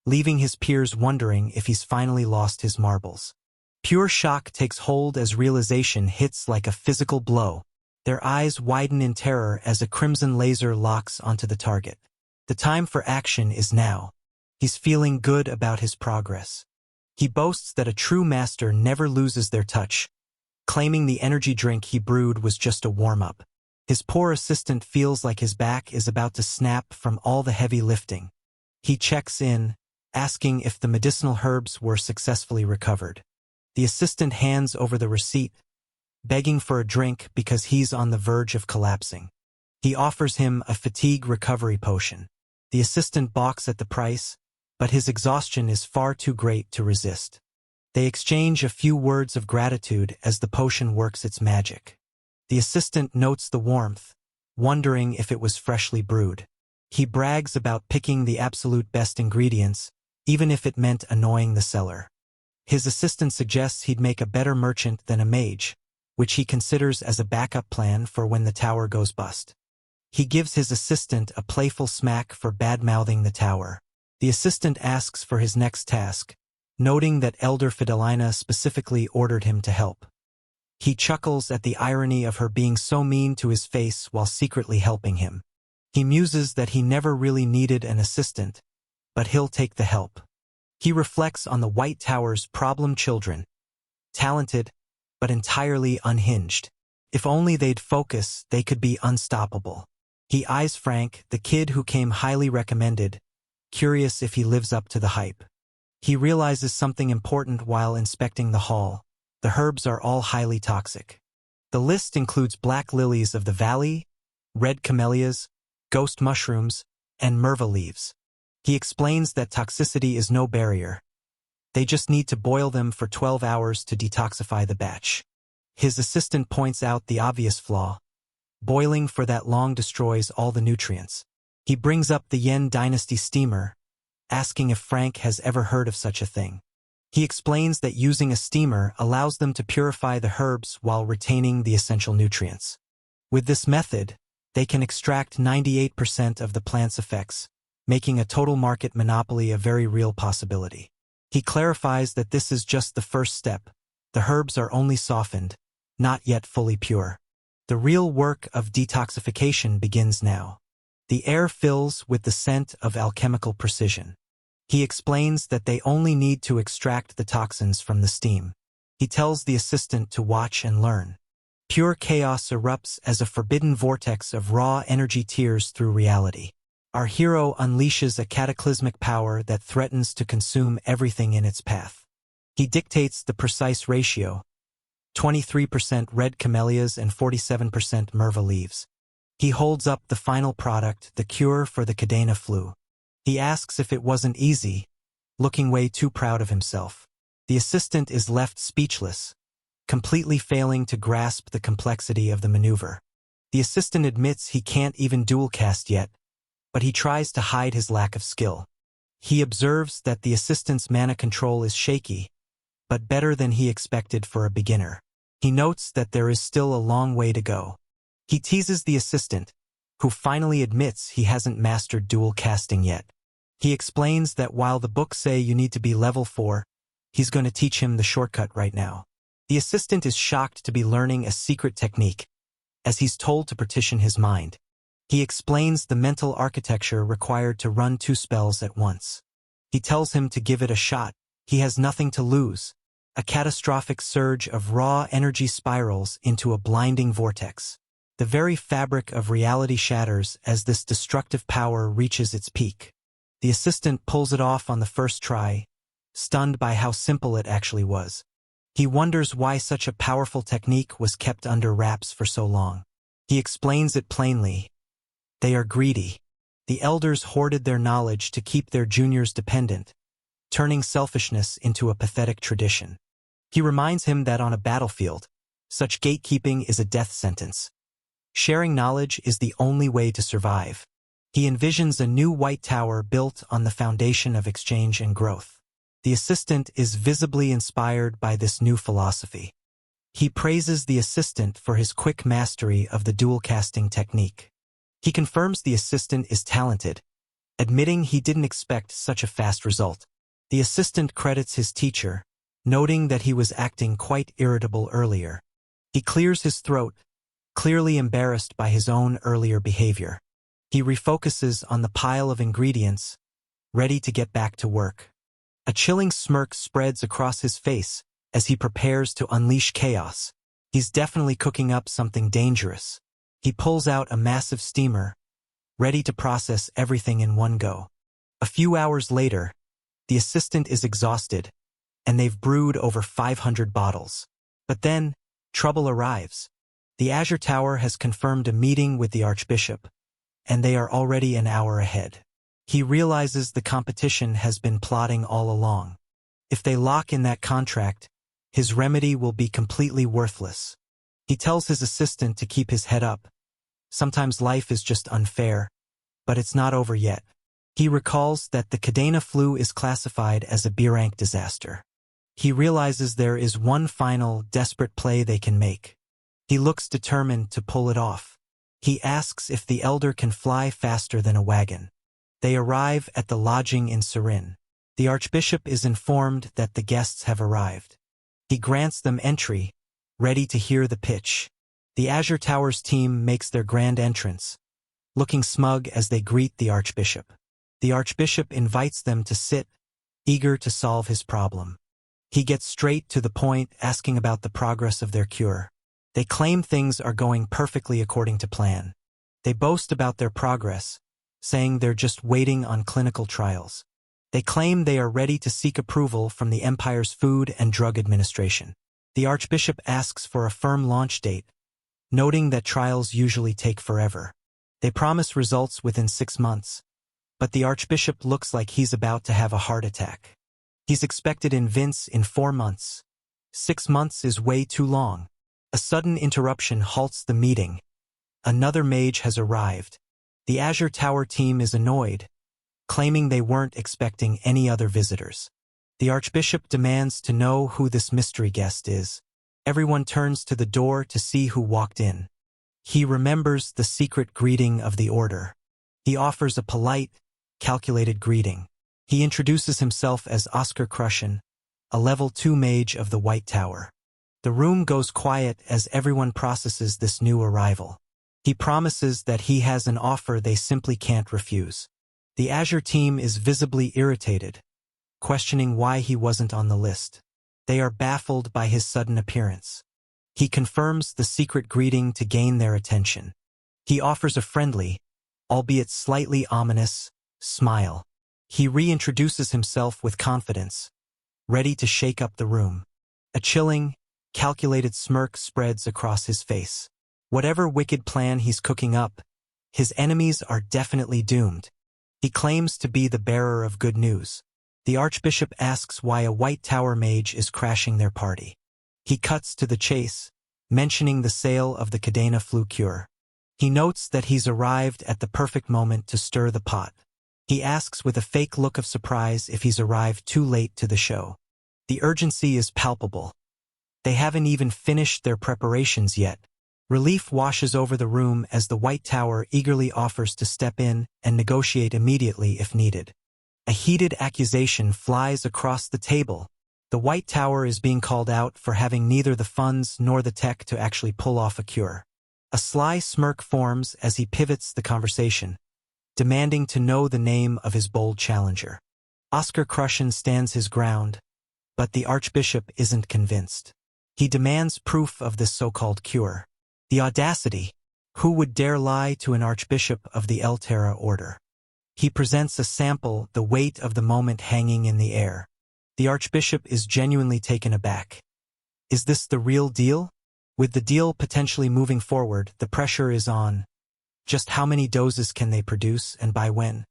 leaving his peers wondering if he's finally lost his marbles. Pure shock takes hold as realization hits like a physical blow. Their eyes widen in terror as a crimson laser locks onto the target. The time for action is now. He's feeling good about his progress. He boasts that a true master never loses their touch, claiming the energy drink he brewed was just a warm-up. His poor assistant feels like his back is about to snap from all the heavy lifting. He checks in, asking if the medicinal herbs were successfully recovered. The assistant hands over the receipt, begging for a drink because he's on the verge of collapsing. He offers him a fatigue recovery potion. The assistant balks at the price, but his exhaustion is far too great to resist. They exchange a few words of gratitude as the potion works its magic. The assistant notes the warmth, wondering if it was freshly brewed. He brags about picking the absolute best ingredients, even if it meant annoying the seller. His assistant suggests he'd make a better merchant than a mage, which he considers as a backup plan for when the tower goes bust. He gives his assistant a playful smack for bad-mouthing the tower. The assistant asks for his next task, noting that Elder Fidelina specifically ordered him to help. He chuckles at the irony of her being so mean to his face while secretly helping him. He muses that he never really needed an assistant, but he'll take the help. He reflects on the White Tower's problem children, talented, but entirely unhinged. If only they'd focus, they could be unstoppable. He eyes Frank, the kid who came highly recommended, curious if he lives up to the hype. He realizes something important while inspecting the hall. The herbs are all highly toxic. The list includes black lilies of the valley, red camellias, ghost mushrooms, and merva leaves. He explains that toxicity is no barrier. They just need to boil them for 12 hours to detoxify the batch. His assistant points out the obvious flaw. Boiling for that long destroys all the nutrients. He brings up the Yen Dynasty steamer, asking if Frank has ever heard of such a thing. He explains that using a steamer allows them to purify the herbs while retaining the essential nutrients. With this method, they can extract 98% of the plant's effects, making a total market monopoly a very real possibility. He clarifies that this is just the first step. The herbs are only softened, not yet fully pure. The real work of detoxification begins now. The air fills with the scent of alchemical precision. He explains that they only need to extract the toxins from the steam. He tells the assistant to watch and learn. Pure chaos erupts as a forbidden vortex of raw energy tears through reality. Our hero unleashes a cataclysmic power that threatens to consume everything in its path. He dictates the precise ratio, 23% red camellias and 47% merva leaves. He holds up the final product, the cure for the Cadena flu. He asks if it wasn't easy, looking way too proud of himself. The assistant is left speechless, completely failing to grasp the complexity of the maneuver. The assistant admits he can't even dual cast yet, but he tries to hide his lack of skill. He observes that the assistant's mana control is shaky, but better than he expected for a beginner. He notes that there is still a long way to go. He teases the assistant, who finally admits he hasn't mastered dual casting yet. He explains that while the books say you need to be level 4, he's going to teach him the shortcut right now. The assistant is shocked to be learning a secret technique, as he's told to partition his mind. He explains the mental architecture required to run 2 spells at once. He tells him to give it a shot. He has nothing to lose. A catastrophic surge of raw energy spirals into a blinding vortex. The very fabric of reality shatters as this destructive power reaches its peak. The assistant pulls it off on the first try, stunned by how simple it actually was. He wonders why such a powerful technique was kept under wraps for so long. He explains it plainly. They are greedy. The elders hoarded their knowledge to keep their juniors dependent, turning selfishness into a pathetic tradition. He reminds him that on a battlefield, such gatekeeping is a death sentence. Sharing knowledge is the only way to survive. He envisions a new White Tower built on the foundation of exchange and growth. The assistant is visibly inspired by this new philosophy. He praises the assistant for his quick mastery of the dual casting technique. He confirms the assistant is talented, admitting he didn't expect such a fast result. The assistant credits his teacher, noting that he was acting quite irritable earlier. He clears his throat, clearly embarrassed by his own earlier behavior. He refocuses on the pile of ingredients, ready to get back to work. A chilling smirk spreads across his face as he prepares to unleash chaos. He's definitely cooking up something dangerous. He pulls out a massive steamer, ready to process everything in one go. A few hours later, the assistant is exhausted, and they've brewed over 500 bottles. But then, trouble arrives. The Azure Tower has confirmed a meeting with the Archbishop, and they are already an hour ahead. He realizes the competition has been plotting all along. If they lock in that contract, his remedy will be completely worthless. He tells his assistant to keep his head up. Sometimes life is just unfair, but it's not over yet. He recalls that the Cadena flu is classified as a B-rank disaster. He realizes there is one final, desperate play they can make. He looks determined to pull it off. He asks if the elder can fly faster than a wagon. They arrive at the lodging in Serin. The Archbishop is informed that the guests have arrived. He grants them entry, ready to hear the pitch. The Azure Towers team makes their grand entrance, looking smug as they greet the Archbishop. The Archbishop invites them to sit, eager to solve his problem. He gets straight to the point, asking about the progress of their cure. They claim things are going perfectly according to plan. They boast about their progress, saying they're just waiting on clinical trials. They claim they are ready to seek approval from the Empire's Food and Drug Administration. The Archbishop asks for a firm launch date, noting that trials usually take forever. They promise results within 6 months, but the Archbishop looks like he's about to have a heart attack. He's expected in Vince in 4 months. 6 months is way too long. A sudden interruption halts the meeting. Another mage has arrived. The Azure Tower team is annoyed, claiming they weren't expecting any other visitors. The Archbishop demands to know who this mystery guest is. Everyone turns to the door to see who walked in. He remembers the secret greeting of the Order. He offers a polite, calculated greeting. He introduces himself as Oscar Crushen, a level 2 mage of the White Tower. The room goes quiet as everyone processes this new arrival. He promises that he has an offer they simply can't refuse. The Azure team is visibly irritated, questioning why he wasn't on the list. They are baffled by his sudden appearance. He confirms the secret greeting to gain their attention. He offers a friendly, albeit slightly ominous, smile. He reintroduces himself with confidence, ready to shake up the room. A chilling, calculated smirk spreads across his face. Whatever wicked plan he's cooking up, his enemies are definitely doomed. He claims to be the bearer of good news. The Archbishop asks why a White Tower mage is crashing their party. He cuts to the chase, mentioning the sale of the Cadena flu cure. He notes that he's arrived at the perfect moment to stir the pot. He asks with a fake look of surprise if he's arrived too late to the show. The urgency is palpable. They haven't even finished their preparations yet. Relief washes over the room as the White Tower eagerly offers to step in and negotiate immediately if needed. A heated accusation flies across the table. The White Tower is being called out for having neither the funds nor the tech to actually pull off a cure. A sly smirk forms as he pivots the conversation, demanding to know the name of his bold challenger. Oscar Crushen stands his ground, but the Archbishop isn't convinced. He demands proof of this so-called cure. The audacity! Who would dare lie to an Archbishop of the El Terra Order? He presents a sample, the weight of the moment hanging in the air. The Archbishop is genuinely taken aback. Is this the real deal? With the deal potentially moving forward, the pressure is on. Just how many doses can they produce, and by when?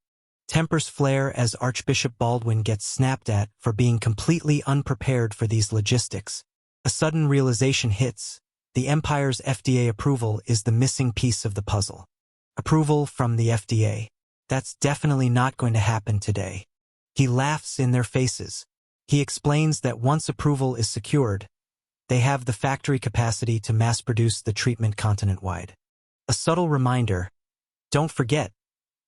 Tempers flare as Archbishop Baldwin gets snapped at for being completely unprepared for these logistics. A sudden realization hits. The Empire's FDA approval is the missing piece of the puzzle. Approval from the FDA. That's definitely not going to happen today. He laughs in their faces. He explains that once approval is secured, they have the factory capacity to mass-produce the treatment continent-wide. A subtle reminder, don't forget,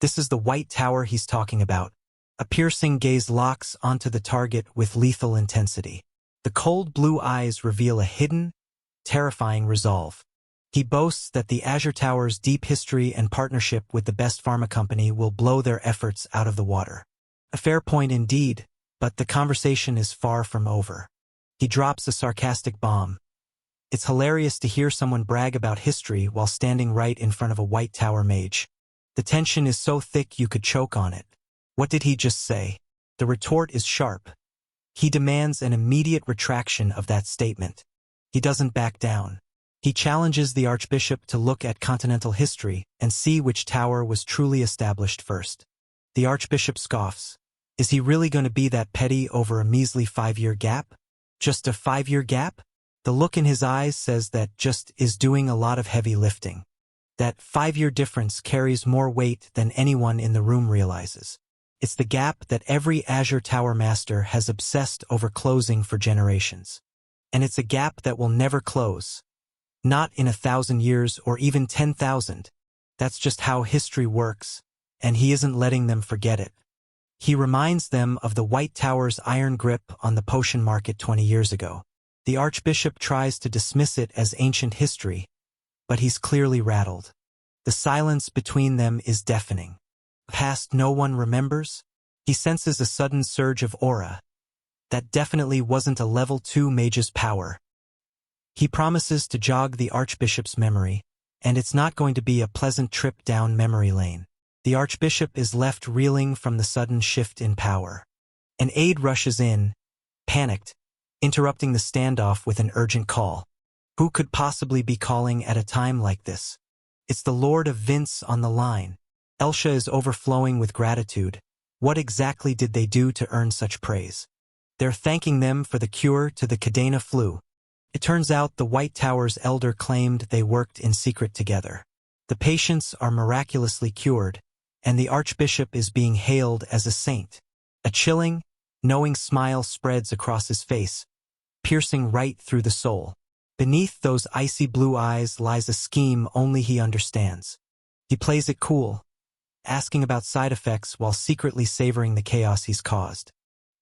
this is the White Tower he's talking about. A piercing gaze locks onto the target with lethal intensity. The cold blue eyes reveal a hidden, terrifying resolve. He boasts that the Azure Tower's deep history and partnership with the best pharma company will blow their efforts out of the water. A fair point indeed, but the conversation is far from over. He drops a sarcastic bomb. It's hilarious to hear someone brag about history while standing right in front of a White Tower mage. The tension is so thick you could choke on it. What did he just say? The retort is sharp. He demands an immediate retraction of that statement. He doesn't back down. He challenges the archbishop to look at continental history and see which tower was truly established first. The archbishop scoffs. Is he really going to be that petty over a measly 5-year gap? Just a 5-year gap? The look in his eyes says that just is doing a lot of heavy lifting. That 5-year difference carries more weight than anyone in the room realizes. It's the gap that every Azure Tower master has obsessed over closing for generations. And it's a gap that will never close. Not in 1,000 years or even 10,000. That's just how history works, and he isn't letting them forget it. He reminds them of the White Tower's iron grip on the potion market 20 years ago. The archbishop tries to dismiss it as ancient history, but he's clearly rattled. The silence between them is deafening. Past no one remembers? He senses a sudden surge of aura. That definitely wasn't a level 2 mage's power. He promises to jog the archbishop's memory, and it's not going to be a pleasant trip down memory lane. The archbishop is left reeling from the sudden shift in power. An aide rushes in, panicked, interrupting the standoff with an urgent call. Who could possibly be calling at a time like this? It's the Lord of Vince on the line. Elsha is overflowing with gratitude. What exactly did they do to earn such praise? They're thanking them for the cure to the Cadena flu. It turns out the White Tower's elder claimed they worked in secret together. The patients are miraculously cured, and the archbishop is being hailed as a saint. A chilling, knowing smile spreads across his face, piercing right through the soul. Beneath those icy blue eyes lies a scheme only he understands. He plays it cool, asking about side effects while secretly savoring the chaos he's caused.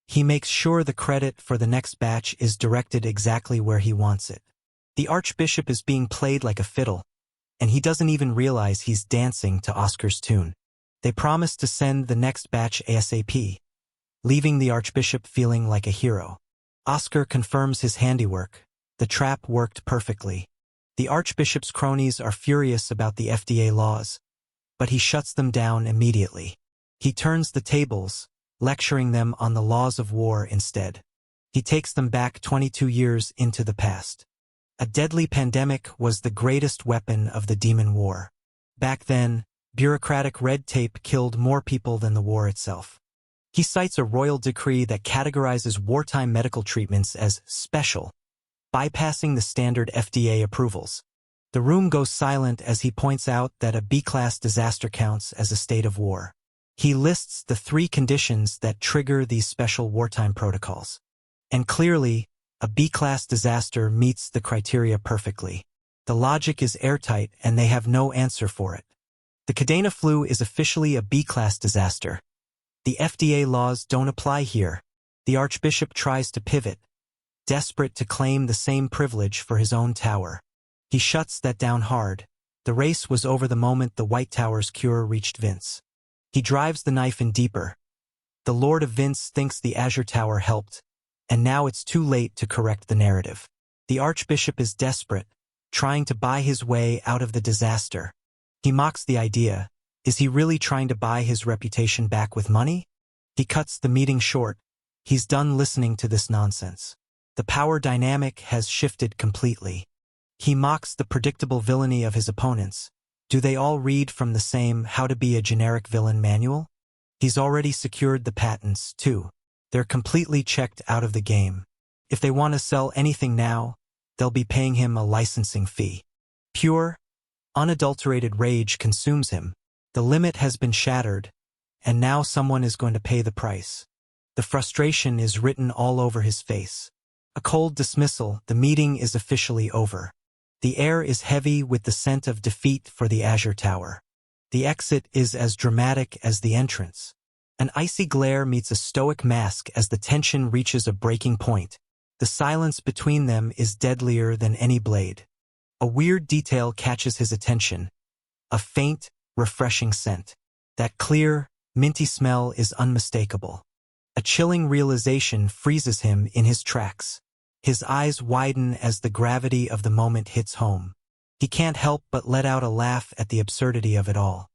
He makes sure the credit for the next batch is directed exactly where he wants it. The archbishop is being played like a fiddle, and he doesn't even realize he's dancing to Oscar's tune. They promise to send the next batch ASAP, leaving the archbishop feeling like a hero. Oscar confirms his handiwork. The trap worked perfectly. The archbishop's cronies are furious about the FDA laws, but he shuts them down immediately. He turns the tables, lecturing them on the laws of war instead. He takes them back 22 years into the past. A deadly pandemic was the greatest weapon of the demon war. Back then, bureaucratic red tape killed more people than the war itself. He cites a royal decree that categorizes wartime medical treatments as special, bypassing the standard FDA approvals. The room goes silent as he points out that a B-class disaster counts as a state of war. He lists the 3 conditions that trigger these special wartime protocols. And clearly, a B-class disaster meets the criteria perfectly. The logic is airtight and they have no answer for it. The Cadena flu is officially a B-class disaster. The FDA laws don't apply here. The archbishop tries to pivot, desperate to claim the same privilege for his own tower. He shuts that down hard. The race was over the moment the White Tower's cure reached Vince. He drives the knife in deeper. The Lord of Vince thinks the Azure Tower helped, and now it's too late to correct the narrative. The archbishop is desperate, trying to buy his way out of the disaster. He mocks the idea. Is he really trying to buy his reputation back with money? He cuts the meeting short. He's done listening to this nonsense. The power dynamic has shifted completely. He mocks the predictable villainy of his opponents. Do they all read from the same How to Be a Generic Villain manual? He's already secured the patents, too. They're completely checked out of the game. If they want to sell anything now, they'll be paying him a licensing fee. Pure, unadulterated rage consumes him. The limit has been shattered, and now someone is going to pay the price. The frustration is written all over his face. A cold dismissal, the meeting is officially over. The air is heavy with the scent of defeat for the Azure Tower. The exit is as dramatic as the entrance. An icy glare meets a stoic mask as the tension reaches a breaking point. The silence between them is deadlier than any blade. A weird detail catches his attention. A faint, refreshing scent. That clear, minty smell is unmistakable. A chilling realization freezes him in his tracks. His eyes widen as the gravity of the moment hits home. He can't help but let out a laugh at the absurdity of it all.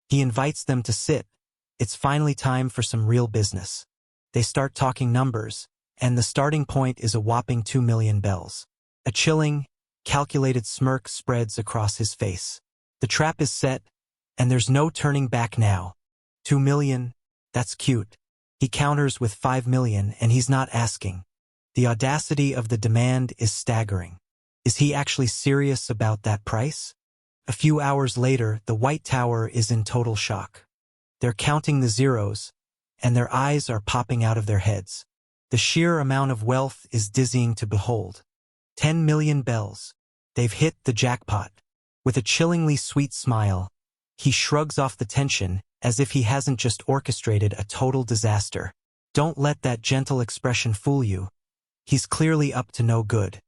He invites them to sit. It's finally time for some real business. They start talking numbers, and the starting point is a whopping 2 million bells. A chilling, calculated smirk spreads across his face. The trap is set, and there's no turning back now. 2 million, that's cute. He counters with 5 million, and he's not asking. The audacity of the demand is staggering. Is he actually serious about that price? A few hours later, the White Tower is in total shock. They're counting the zeros, and their eyes are popping out of their heads. The sheer amount of wealth is dizzying to behold. 10 million bells. They've hit the jackpot. With a chillingly sweet smile, he shrugs off the tension as if he hasn't just orchestrated a total disaster. Don't let that gentle expression fool you. He's clearly up to no good.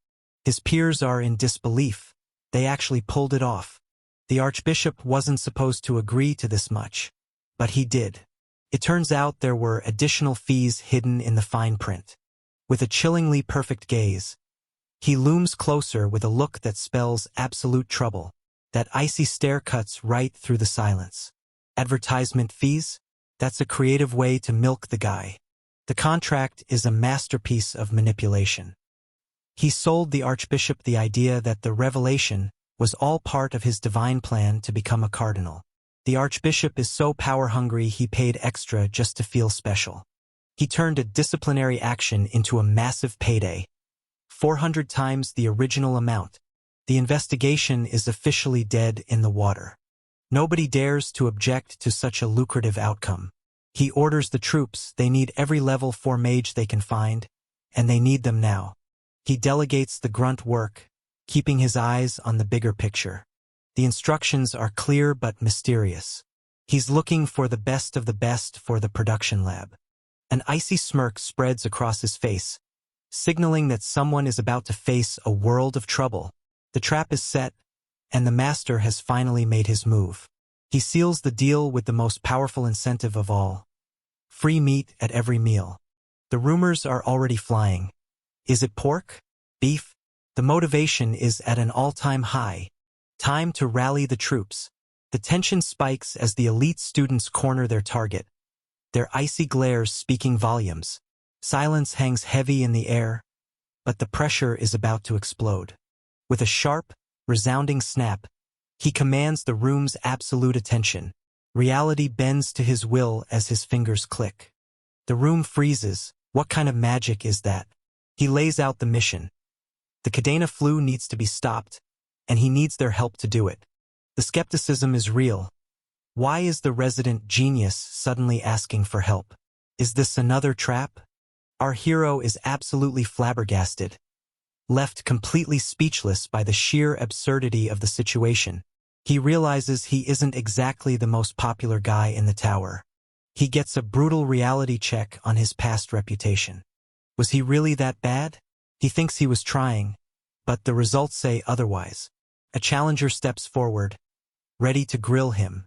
His peers are in disbelief. They actually pulled it off. The Archbishop wasn't supposed to agree to this much, but he did. It turns out there were additional fees hidden in the fine print. With a chillingly perfect gaze, he looms closer with a look that spells absolute trouble. That icy stare cuts right through the silence. Advertisement fees? That's a creative way to milk the guy. The contract is a masterpiece of manipulation. He sold the Archbishop the idea that the revelation was all part of his divine plan to become a cardinal. The Archbishop is so power-hungry he paid extra just to feel special. He turned a disciplinary action into a massive payday. 400 times the original amount. The investigation is officially dead in the water. Nobody dares to object to such a lucrative outcome. He orders the troops. They need every level 4 mage they can find, and they need them now. He delegates the grunt work, keeping his eyes on the bigger picture. The instructions are clear but mysterious. He's looking for the best of the best for the production lab. An icy smirk spreads across his face, signaling that someone is about to face a world of trouble. The trap is set, and the master has finally made his move. He seals the deal with the most powerful incentive of all. Free meat at every meal. The rumors are already flying. Is it pork? Beef? The motivation is at an all-time high. Time to rally the troops. The tension spikes as the elite students corner their target, their icy glares speaking volumes. Silence hangs heavy in the air, but the pressure is about to explode. With a sharp, resounding snap, he commands the room's absolute attention. Reality bends to his will as his fingers click. The room freezes. What kind of magic is that? He lays out the mission. The Cadena flu needs to be stopped, and he needs their help to do it. The skepticism is real. Why is the resident genius suddenly asking for help? Is this another trap? Our hero is absolutely flabbergasted, left completely speechless by the sheer absurdity of the situation. He realizes he isn't exactly the most popular guy in the tower. He gets a brutal reality check on his past reputation. Was he really that bad? He thinks he was trying, but the results say otherwise. A challenger steps forward, ready to grill him.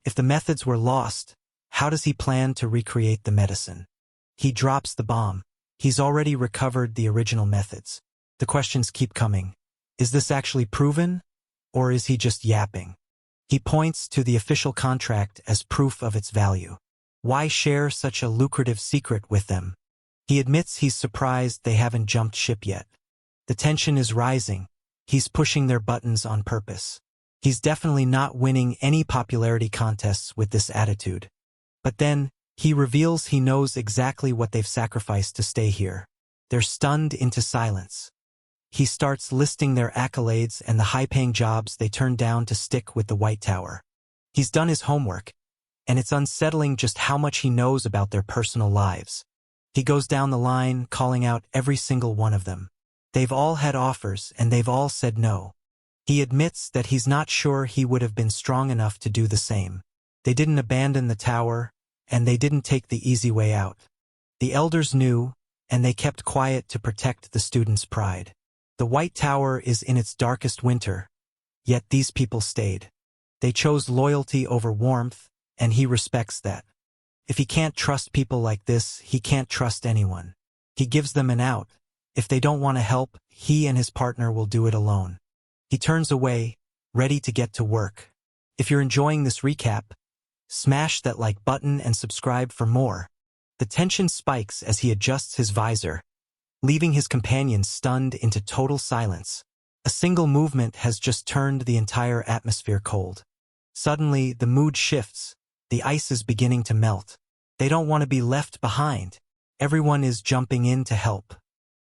If the methods were lost, how does he plan to recreate the medicine? He drops the bomb. He's already recovered the original methods. The questions keep coming. Is this actually proven, or is he just yapping? He points to the official contract as proof of its value. Why share such a lucrative secret with them? He admits he's surprised they haven't jumped ship yet. The tension is rising. He's pushing their buttons on purpose. He's definitely not winning any popularity contests with this attitude. But then, he reveals he knows exactly what they've sacrificed to stay here. They're stunned into silence. He starts listing their accolades and the high-paying jobs they turned down to stick with the White Tower. He's done his homework, and it's unsettling just how much he knows about their personal lives. He goes down the line, calling out every single one of them. They've all had offers, and they've all said no. He admits that he's not sure he would have been strong enough to do the same. They didn't abandon the tower, and they didn't take the easy way out. The elders knew, and they kept quiet to protect the students' pride. The White Tower is in its darkest winter, yet these people stayed. They chose loyalty over warmth, and he respects that. If he can't trust people like this, he can't trust anyone. He gives them an out. If they don't want to help, he and his partner will do it alone. He turns away, ready to get to work. If you're enjoying this recap, smash that like button and subscribe for more. The tension spikes as he adjusts his visor, leaving his companions stunned into total silence. A single movement has just turned the entire atmosphere cold. Suddenly, the mood shifts. The ice is beginning to melt. They don't want to be left behind. Everyone is jumping in to help.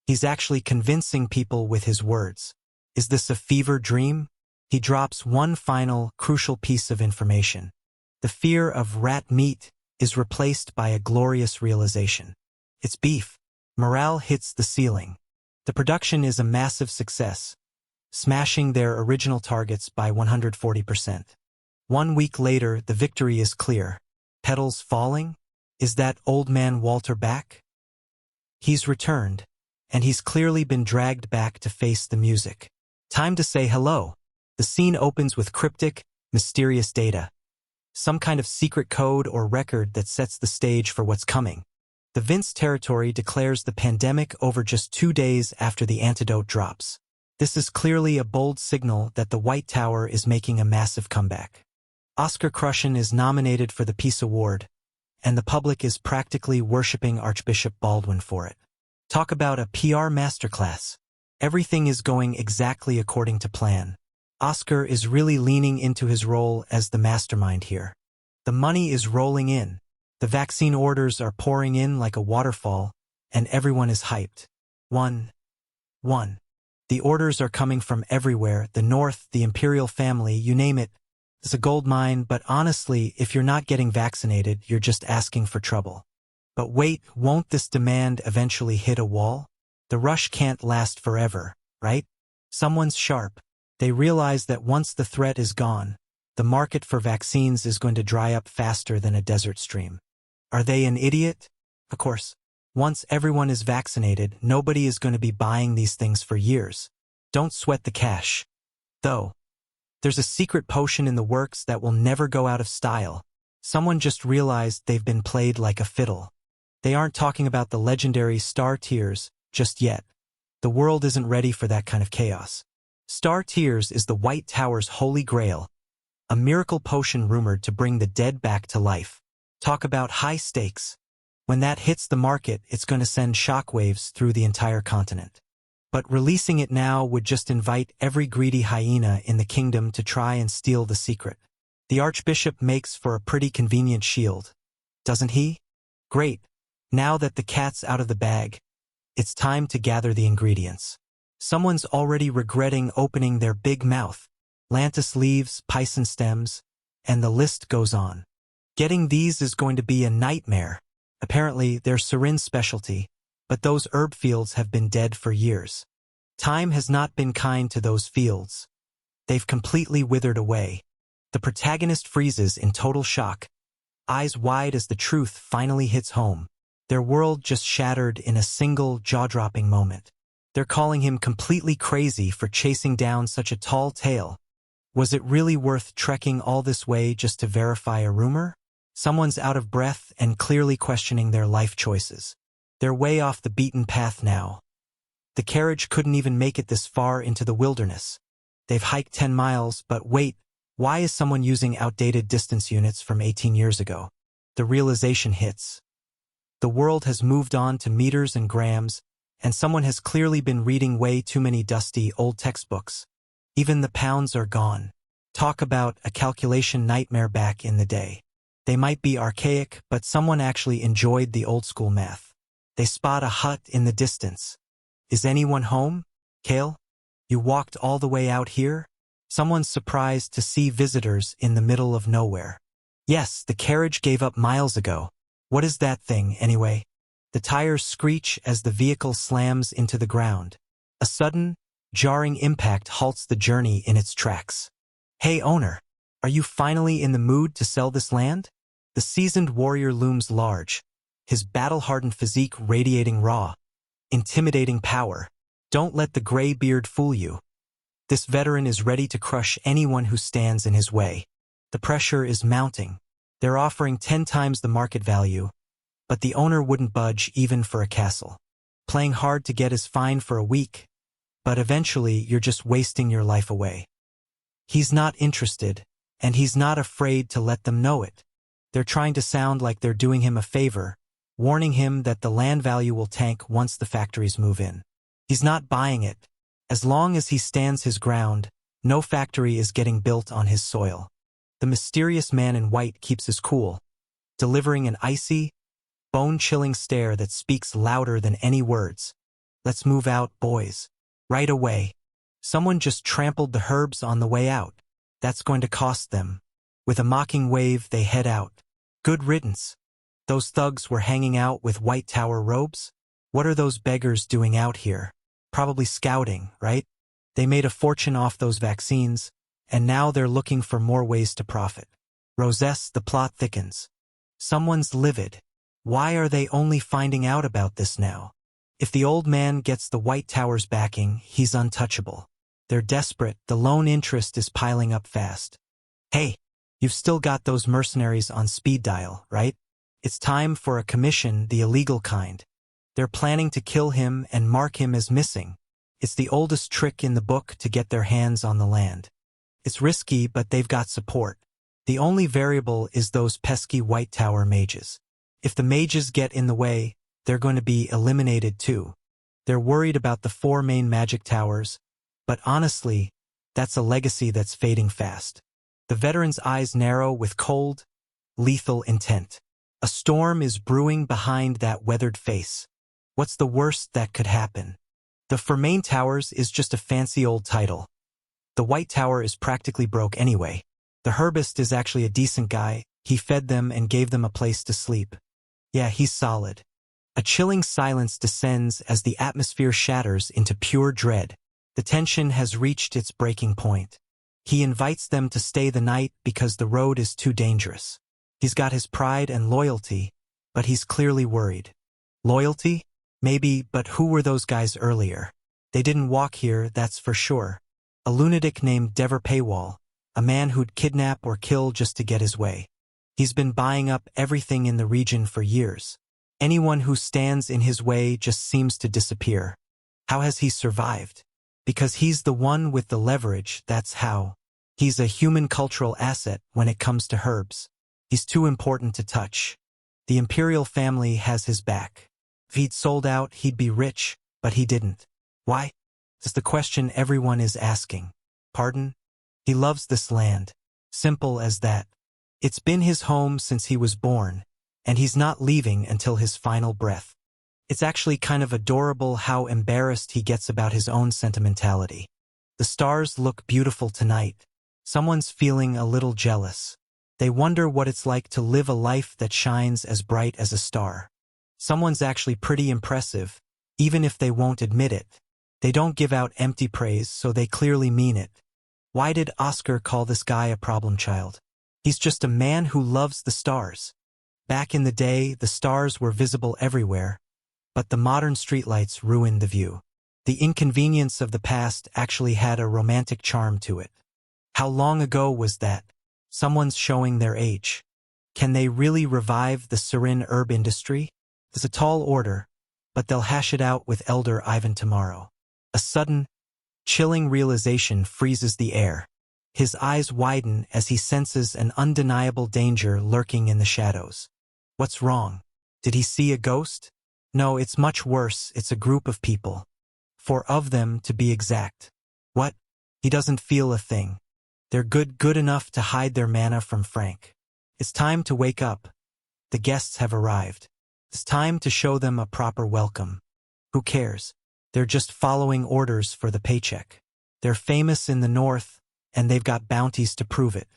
He's actually convincing people with his words. Is this a fever dream? He drops one final, crucial piece of information. The fear of rat meat is replaced by a glorious realization. It's beef. Morale hits the ceiling. The production is a massive success, smashing their original targets by 140%. 1 week later, the victory is clear. Petals falling? Is that old man Walter back? He's returned, and he's clearly been dragged back to face the music. Time to say hello. The scene opens with cryptic, mysterious data. Some kind of secret code or record that sets the stage for what's coming. The Vince territory declares the pandemic over just 2 days after the antidote drops. This is clearly a bold signal that the White Tower is making a massive comeback. Oscar Krushen is nominated for the Peace Award, and the public is practically worshipping Archbishop Baldwin for it. Talk about a PR masterclass. Everything is going exactly according to plan. Oscar is really leaning into his role as the mastermind here. The money is rolling in. The vaccine orders are pouring in like a waterfall, and everyone is hyped. One. The orders are coming from everywhere, the North, the imperial family, you name it. It's a gold mine, but honestly, if you're not getting vaccinated, you're just asking for trouble. But wait, won't this demand eventually hit a wall? The rush can't last forever, right? Someone's sharp. They realize that once the threat is gone, the market for vaccines is going to dry up faster than a desert stream. Are they an idiot? Of course. Once everyone is vaccinated, nobody is going to be buying these things for years. Don't sweat the cash. Though, there's a secret potion in the works that will never go out of style. Someone just realized they've been played like a fiddle. They aren't talking about the legendary Star Tears just yet. The world isn't ready for that kind of chaos. Star Tears is the White Tower's holy grail, a miracle potion rumored to bring the dead back to life. Talk about high stakes. When that hits the market, it's going to send shockwaves through the entire continent. But releasing it now would just invite every greedy hyena in the kingdom to try and steal the secret. The Archbishop makes for a pretty convenient shield, doesn't he? Great. Now that the cat's out of the bag, it's time to gather the ingredients. Someone's already regretting opening their big mouth. Lantus leaves, Pison stems, and the list goes on. Getting these is going to be a nightmare. Apparently, they're Surin's specialty, but those herb fields have been dead for years. Time has not been kind to those fields. They've completely withered away. The protagonist freezes in total shock, eyes wide as the truth finally hits home. Their world just shattered in a single jaw-dropping moment. They're calling him completely crazy for chasing down such a tall tale. Was it really worth trekking all this way just to verify a rumor? Someone's out of breath and clearly questioning their life choices. They're way off the beaten path now. The carriage couldn't even make it this far into the wilderness. They've hiked 10 miles, but wait, why is someone using outdated distance units from 18 years ago? The realization hits. The world has moved on to meters and grams, and someone has clearly been reading way too many dusty old textbooks. Even the pounds are gone. Talk about a calculation nightmare back in the day. They might be archaic, but someone actually enjoyed the old-school math. They spot a hut in the distance. Is anyone home? Kale? You walked all the way out here? Someone's surprised to see visitors in the middle of nowhere. Yes, the carriage gave up miles ago. What is that thing, anyway? The tires screech as the vehicle slams into the ground. A sudden, jarring impact halts the journey in its tracks. Hey, owner, are you finally in the mood to sell this land? The seasoned warrior looms large, his battle-hardened physique radiating raw, intimidating power. Don't let the gray beard fool you. This veteran is ready to crush anyone who stands in his way. The pressure is mounting. They're offering 10 times the market value, but the owner wouldn't budge even for a castle. Playing hard to get is fine for a week, but eventually you're just wasting your life away. He's not interested, and he's not afraid to let them know it. They're trying to sound like they're doing him a favor, warning him that the land value will tank once the factories move in. He's not buying it. As long as he stands his ground, no factory is getting built on his soil. The mysterious man in white keeps his cool, delivering an icy, bone-chilling stare that speaks louder than any words. Let's move out, boys. Right away. Someone just trampled the herbs on the way out. That's going to cost them. With a mocking wave, they head out. Good riddance. Those thugs were hanging out with White Tower robes? What are those beggars doing out here? Probably scouting, right? They made a fortune off those vaccines, and now they're looking for more ways to profit. Rosess, the plot thickens. Someone's livid. Why are they only finding out about this now? If the old man gets the White Tower's backing, he's untouchable. They're desperate, the loan interest is piling up fast. Hey, you've still got those mercenaries on speed dial, right? It's time for a commission, the illegal kind. They're planning to kill him and mark him as missing. It's the oldest trick in the book to get their hands on the land. It's risky, but they've got support. The only variable is those pesky White Tower mages. If the mages get in the way, they're going to be eliminated too. They're worried about the 4 main magic towers, but honestly, that's a legacy that's fading fast. The veteran's eyes narrow with cold, lethal intent. A storm is brewing behind that weathered face. What's the worst that could happen? The 4 main towers is just a fancy old title. The White Tower is practically broke anyway. The herbist is actually a decent guy. He fed them and gave them a place to sleep. Yeah, he's solid. A chilling silence descends as the atmosphere shatters into pure dread. The tension has reached its breaking point. He invites them to stay the night because the road is too dangerous. He's got his pride and loyalty, but he's clearly worried. Loyalty? Maybe, but who were those guys earlier? They didn't walk here, that's for sure. A lunatic named Dever Paywall, a man who'd kidnap or kill just to get his way. He's been buying up everything in the region for years. Anyone who stands in his way just seems to disappear. How has he survived? Because he's the one with the leverage, that's how. He's a human cultural asset when it comes to herbs. He's too important to touch. The imperial family has his back. If he'd sold out, he'd be rich, but he didn't. Why? That's the question everyone is asking. Pardon? He loves this land. Simple as that. It's been his home since he was born, and he's not leaving until his final breath. It's actually kind of adorable how embarrassed he gets about his own sentimentality. The stars look beautiful tonight. Someone's feeling a little jealous. They wonder what it's like to live a life that shines as bright as a star. Someone's actually pretty impressive, even if they won't admit it. They don't give out empty praise, so they clearly mean it. Why did Oscar call this guy a problem child? He's just a man who loves the stars. Back in the day, the stars were visible everywhere, but the modern streetlights ruined the view. The inconvenience of the past actually had a romantic charm to it. How long ago was that? Someone's showing their age. Can they really revive the Sirin herb industry? It's a tall order, but they'll hash it out with Elder Ivan tomorrow. A sudden, chilling realization freezes the air. His eyes widen as he senses an undeniable danger lurking in the shadows. What's wrong? Did he see a ghost? No, it's much worse. It's a group of people. 4 of them, to be exact. What? He doesn't feel a thing. They're good enough to hide their mana from Frank. It's time to wake up. The guests have arrived. It's time to show them a proper welcome. Who cares? They're just following orders for the paycheck. They're famous in the north, and they've got bounties to prove it.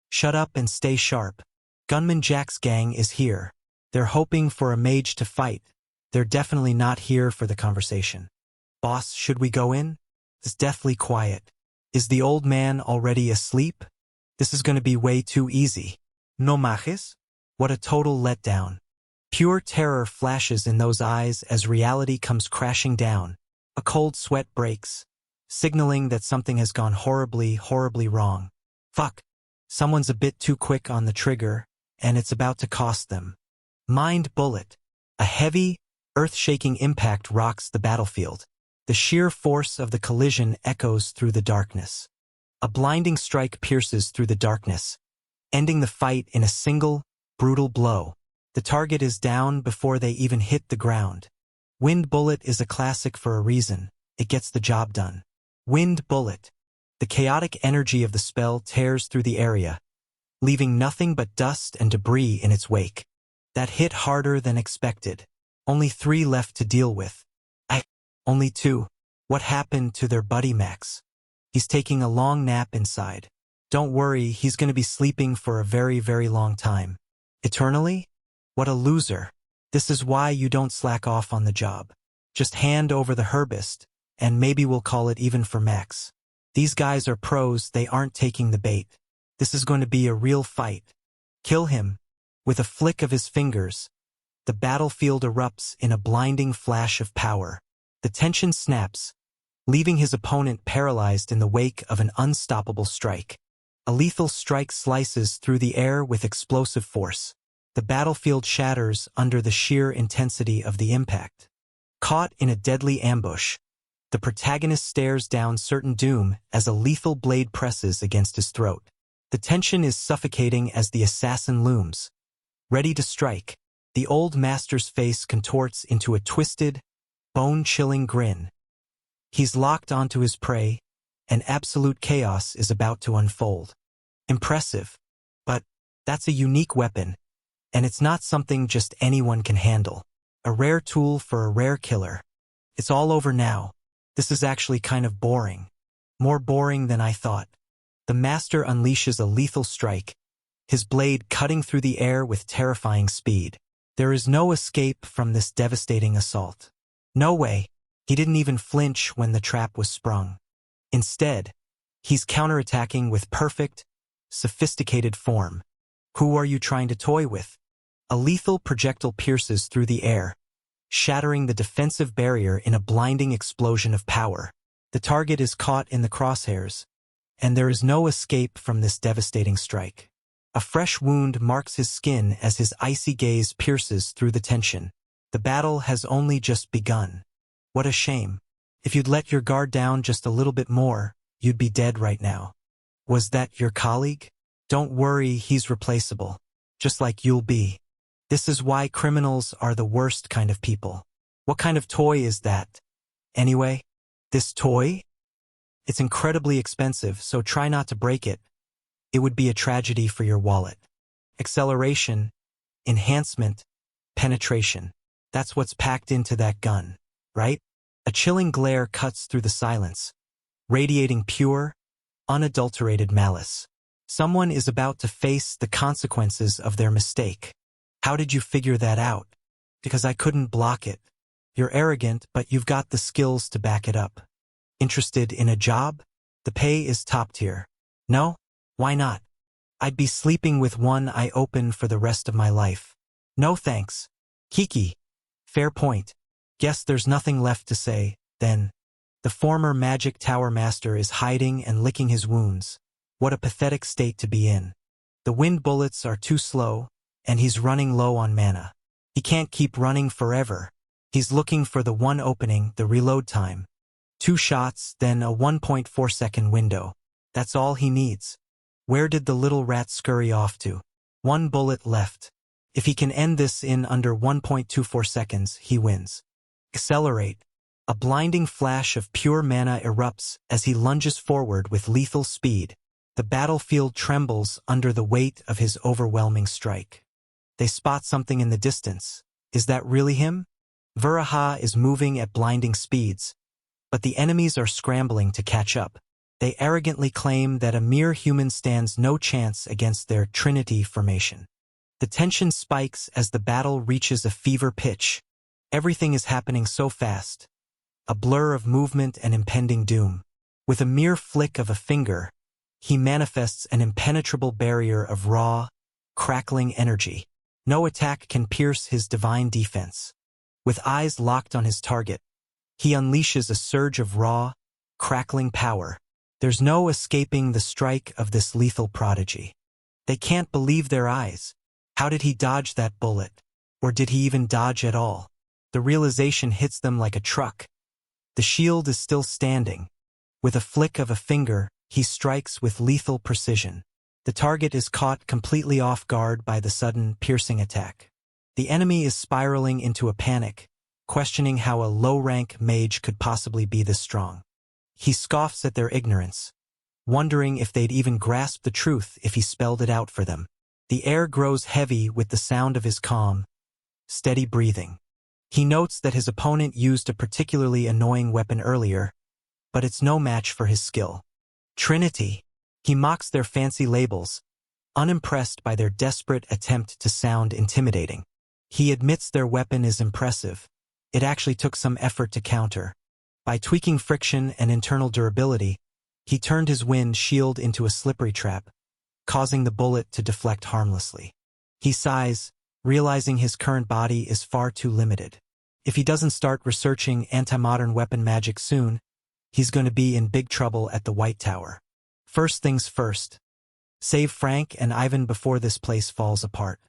Shut up and stay sharp. Gunman Jack's gang is here. They're hoping for a mage to fight. They're definitely not here for the conversation. Boss, should we go in? It's deathly quiet. Is the old man already asleep? This is going to be way too easy. No majes? What a total letdown. Pure terror flashes in those eyes as reality comes crashing down. A cold sweat breaks, signaling that something has gone horribly wrong. Fuck. Someone's a bit too quick on the trigger, and it's about to cost them. Mind bullet. A heavy, earth-shaking impact rocks the battlefield. The sheer force of the collision echoes through the darkness. A blinding strike pierces through the darkness, ending the fight in a single, brutal blow. The target is down before they even hit the ground. Wind Bullet is a classic for a reason. It gets the job done. Wind Bullet. The chaotic energy of the spell tears through the area, leaving nothing but dust and debris in its wake. That hit harder than expected. Only 3 left to deal with. Only 2. What happened to their buddy Max? He's taking a long nap inside. Don't worry, he's going to be sleeping for a very, very long time. Eternally? What a loser. This is why you don't slack off on the job. Just hand over the herbist, and maybe we'll call it even for Max. These guys are pros, they aren't taking the bait. This is going to be a real fight. Kill him. With a flick of his fingers, the battlefield erupts in a blinding flash of power. The tension snaps, leaving his opponent paralyzed in the wake of an unstoppable strike. A lethal strike slices through the air with explosive force. The battlefield shatters under the sheer intensity of the impact. Caught in a deadly ambush, the protagonist stares down certain doom as a lethal blade presses against his throat. The tension is suffocating as the assassin looms. Ready to strike, the old master's face contorts into a twisted, bone-chilling grin. He's locked onto his prey, and absolute chaos is about to unfold. Impressive, but that's a unique weapon, and it's not something just anyone can handle. A rare tool for a rare killer. It's all over now. This is actually kind of boring. More boring than I thought. The master unleashes a lethal strike, his blade cutting through the air with terrifying speed. There is no escape from this devastating assault. No way. He didn't even flinch when the trap was sprung. Instead, he's counterattacking with perfect, sophisticated form. Who are you trying to toy with? A lethal projectile pierces through the air, shattering the defensive barrier in a blinding explosion of power. The target is caught in the crosshairs, and there is no escape from this devastating strike. A fresh wound marks his skin as his icy gaze pierces through the tension. The battle has only just begun. What a shame. If you'd let your guard down just a little bit more, you'd be dead right now. Was that your colleague? Don't worry, he's replaceable. Just like you'll be. This is why criminals are the worst kind of people. What kind of toy is that? Anyway, this toy? It's incredibly expensive, so try not to break it. It would be a tragedy for your wallet. Acceleration, enhancement, penetration. That's what's packed into that gun, right? A chilling glare cuts through the silence, radiating pure, unadulterated malice. Someone is about to face the consequences of their mistake. How did you figure that out? Because I couldn't block it. You're arrogant, but you've got the skills to back it up. Interested in a job? The pay is top tier. No? Why not? I'd be sleeping with one eye open for the rest of my life. No thanks. Kiki. Fair point. Guess there's nothing left to say, then. The former Magic Tower Master is hiding and licking his wounds. What a pathetic state to be in. The wind bullets are too slow, and he's running low on mana. He can't keep running forever. He's looking for the one opening, the reload time. 2 shots, then a 1.4-second window. That's all he needs. Where did the little rat scurry off to? 1 bullet left. If he can end this in under 1.24 seconds, he wins. Accelerate. A blinding flash of pure mana erupts as he lunges forward with lethal speed. The battlefield trembles under the weight of his overwhelming strike. They spot something in the distance. Is that really him? Viraha is moving at blinding speeds, but the enemies are scrambling to catch up. They arrogantly claim that a mere human stands no chance against their Trinity formation. The tension spikes as the battle reaches a fever pitch. Everything is happening so fast. A blur of movement and impending doom. With a mere flick of a finger, he manifests an impenetrable barrier of raw, crackling energy. No attack can pierce his divine defense. With eyes locked on his target, he unleashes a surge of raw, crackling power. There's no escaping the strike of this lethal prodigy. They can't believe their eyes. How did he dodge that bullet? Or did he even dodge at all? The realization hits them like a truck. The shield is still standing. With a flick of a finger, he strikes with lethal precision. The target is caught completely off guard by the sudden, piercing attack. The enemy is spiraling into a panic, questioning how a low-rank mage could possibly be this strong. He scoffs at their ignorance, wondering if they'd even grasp the truth if he spelled it out for them. The air grows heavy with the sound of his calm, steady breathing. He notes that his opponent used a particularly annoying weapon earlier, but it's no match for his skill. Trinity. He mocks their fancy labels, unimpressed by their desperate attempt to sound intimidating. He admits their weapon is impressive. It actually took some effort to counter. By tweaking friction and internal durability, he turned his wind shield into a slippery trap, causing the bullet to deflect harmlessly. He sighs, realizing his current body is far too limited. If he doesn't start researching anti-modern weapon magic soon, he's going to be in big trouble at the White Tower. First things first. Save Frank and Ivan before this place falls apart.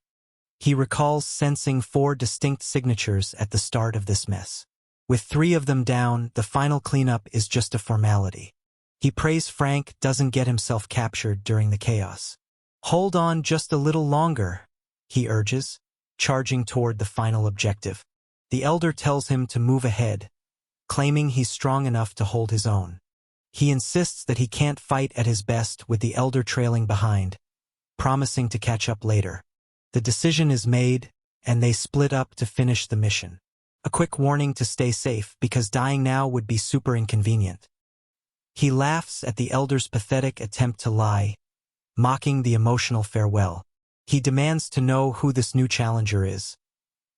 He recalls sensing 4 distinct signatures at the start of this mess. With 3 of them down, the final cleanup is just a formality. He prays Frank doesn't get himself captured during the chaos. Hold on just a little longer, he urges, charging toward the final objective. The elder tells him to move ahead, claiming he's strong enough to hold his own. He insists that he can't fight at his best with the elder trailing behind, promising to catch up later. The decision is made, and they split up to finish the mission. A quick warning to stay safe because dying now would be super inconvenient. He laughs at the elder's pathetic attempt to lie, mocking the emotional farewell. He demands to know who this new challenger is.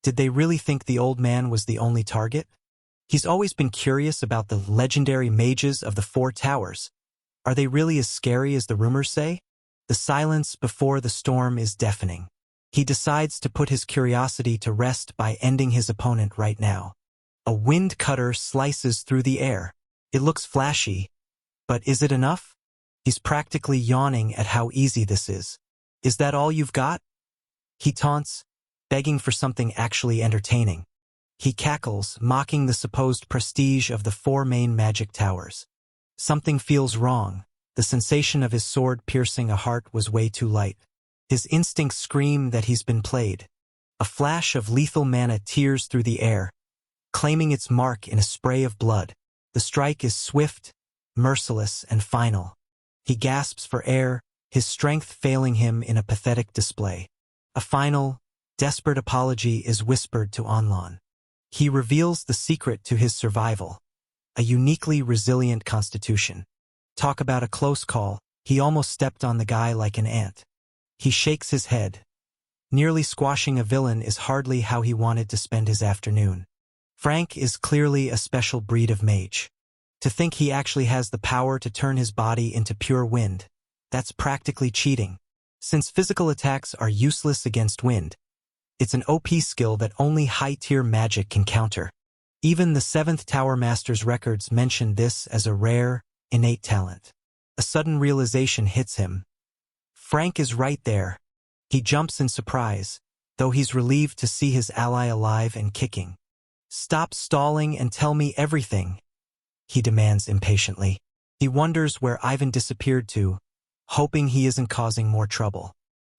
Did they really think the old man was the only target? He's always been curious about the legendary mages of the 4 towers. Are they really as scary as the rumors say? The silence before the storm is deafening. He decides to put his curiosity to rest by ending his opponent right now. A wind cutter slices through the air. It looks flashy, but is it enough? He's practically yawning at how easy this is. Is that all you've got? He taunts, begging for something actually entertaining. He cackles, mocking the supposed prestige of the 4 main magic towers. Something feels wrong. The sensation of his sword piercing a heart was way too light. His instincts scream that he's been played. A flash of lethal mana tears through the air, claiming its mark in a spray of blood. The strike is swift, merciless, and final. He gasps for air, his strength failing him in a pathetic display. A final, desperate apology is whispered to Onlon. He reveals the secret to his survival, a uniquely resilient constitution. Talk about a close call, he almost stepped on the guy like an ant. He shakes his head. Nearly squashing a villain is hardly how he wanted to spend his afternoon. Frank is clearly a special breed of mage. To think he actually has the power to turn his body into pure wind, that's practically cheating. Since physical attacks are useless against wind, it's an OP skill that only high-tier magic can counter. Even the 7th Tower Master's records mention this as a rare, innate talent. A sudden realization hits him. Frank is right there. He jumps in surprise, though he's relieved to see his ally alive and kicking. Stop stalling and tell me everything, he demands impatiently. He wonders where Ivan disappeared to, hoping he isn't causing more trouble.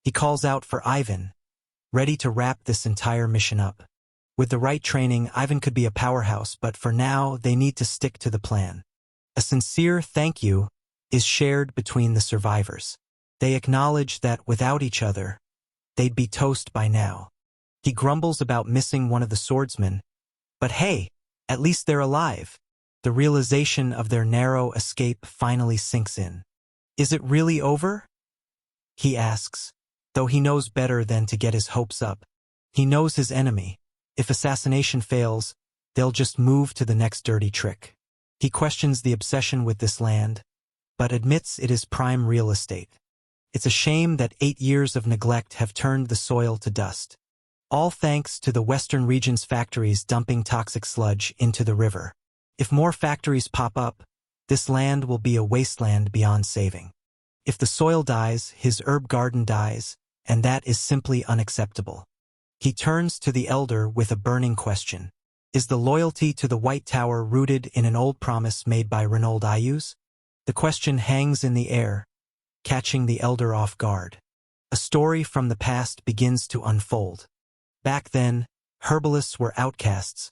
He calls out for Ivan, ready to wrap this entire mission up. With the right training, Ivan could be a powerhouse, but for now, they need to stick to the plan. A sincere thank you is shared between the survivors. They acknowledge that without each other, they'd be toast by now. He grumbles about missing one of the swordsmen, but hey, at least they're alive. The realization of their narrow escape finally sinks in. Is it really over? He asks, though he knows better than to get his hopes up. He knows his enemy. If assassination fails, they'll just move to the next dirty trick. He questions the obsession with this land, but admits it is prime real estate. It's a shame that 8 years of neglect have turned the soil to dust. All thanks to the Western region's factories dumping toxic sludge into the river. If more factories pop up, this land will be a wasteland beyond saving. If the soil dies, his herb garden dies, and that is simply unacceptable. He turns to the elder with a burning question. Is the loyalty to the White Tower rooted in an old promise made by Reynold Ayus? The question hangs in the air, catching the elder off guard. A story from the past begins to unfold. Back then, herbalists were outcasts,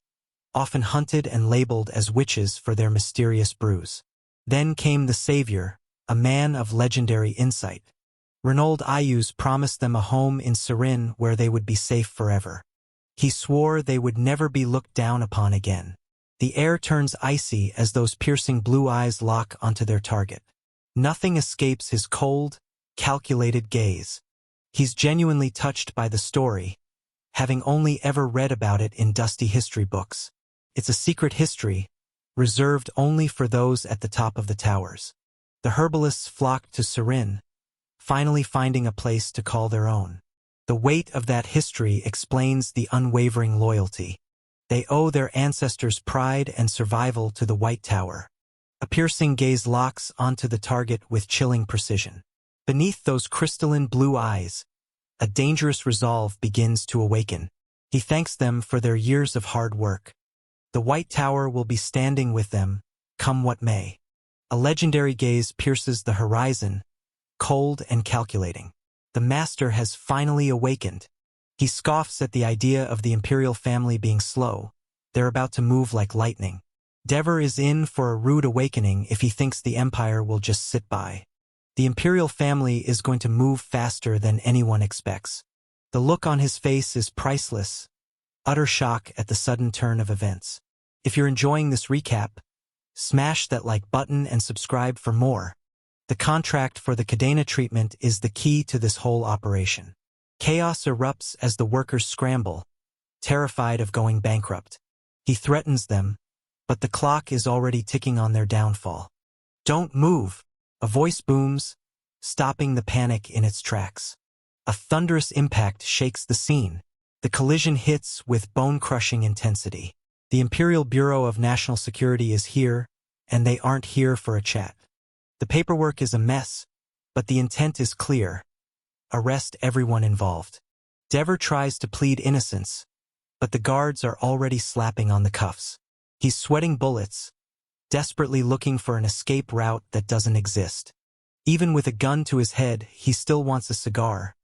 often hunted and labeled as witches for their mysterious brews. Then came the savior, a man of legendary insight. Reynold Ayus promised them a home in Surin where they would be safe forever. He swore they would never be looked down upon again. The air turns icy as those piercing blue eyes lock onto their target. Nothing escapes his cold, calculated gaze. He's genuinely touched by the story, having only ever read about it in dusty history books. It's a secret history, reserved only for those at the top of the towers. The herbalists flocked to Surin, finally finding a place to call their own. The weight of that history explains the unwavering loyalty. They owe their ancestors' pride and survival to the White Tower. A piercing gaze locks onto the target with chilling precision. Beneath those crystalline blue eyes, a dangerous resolve begins to awaken. He thanks them for their years of hard work. The White Tower will be standing with them, come what may. A legendary gaze pierces the horizon, cold and calculating. The master has finally awakened. He scoffs at the idea of the imperial family being slow. They're about to move like lightning. Dever is in for a rude awakening if he thinks the empire will just sit by. The imperial family is going to move faster than anyone expects. The look on his face is priceless, utter shock at the sudden turn of events. If you're enjoying this recap, smash that like button and subscribe for more. The contract for the Cadena treatment is the key to this whole operation. Chaos erupts as the workers scramble, terrified of going bankrupt. He threatens them, but the clock is already ticking on their downfall. Don't move! A voice booms, stopping the panic in its tracks. A thunderous impact shakes the scene. The collision hits with bone-crushing intensity. The Imperial Bureau of National Security is here, and they aren't here for a chat. The paperwork is a mess, but the intent is clear. Arrest everyone involved. Dever tries to plead innocence, but the guards are already slapping on the cuffs. He's sweating bullets, desperately looking for an escape route that doesn't exist. Even with a gun to his head, he still wants a cigar.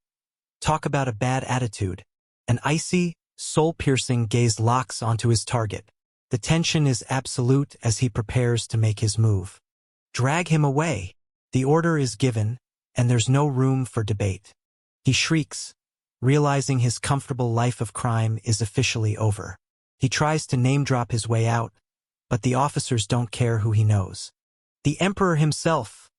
Talk about a bad attitude. An icy, soul-piercing gaze locks onto his target. The tension is absolute as he prepares to make his move. Drag him away. The order is given, and there's no room for debate. He shrieks, realizing his comfortable life of crime is officially over. He tries to name-drop his way out, but the officers don't care who he knows. The Emperor himself,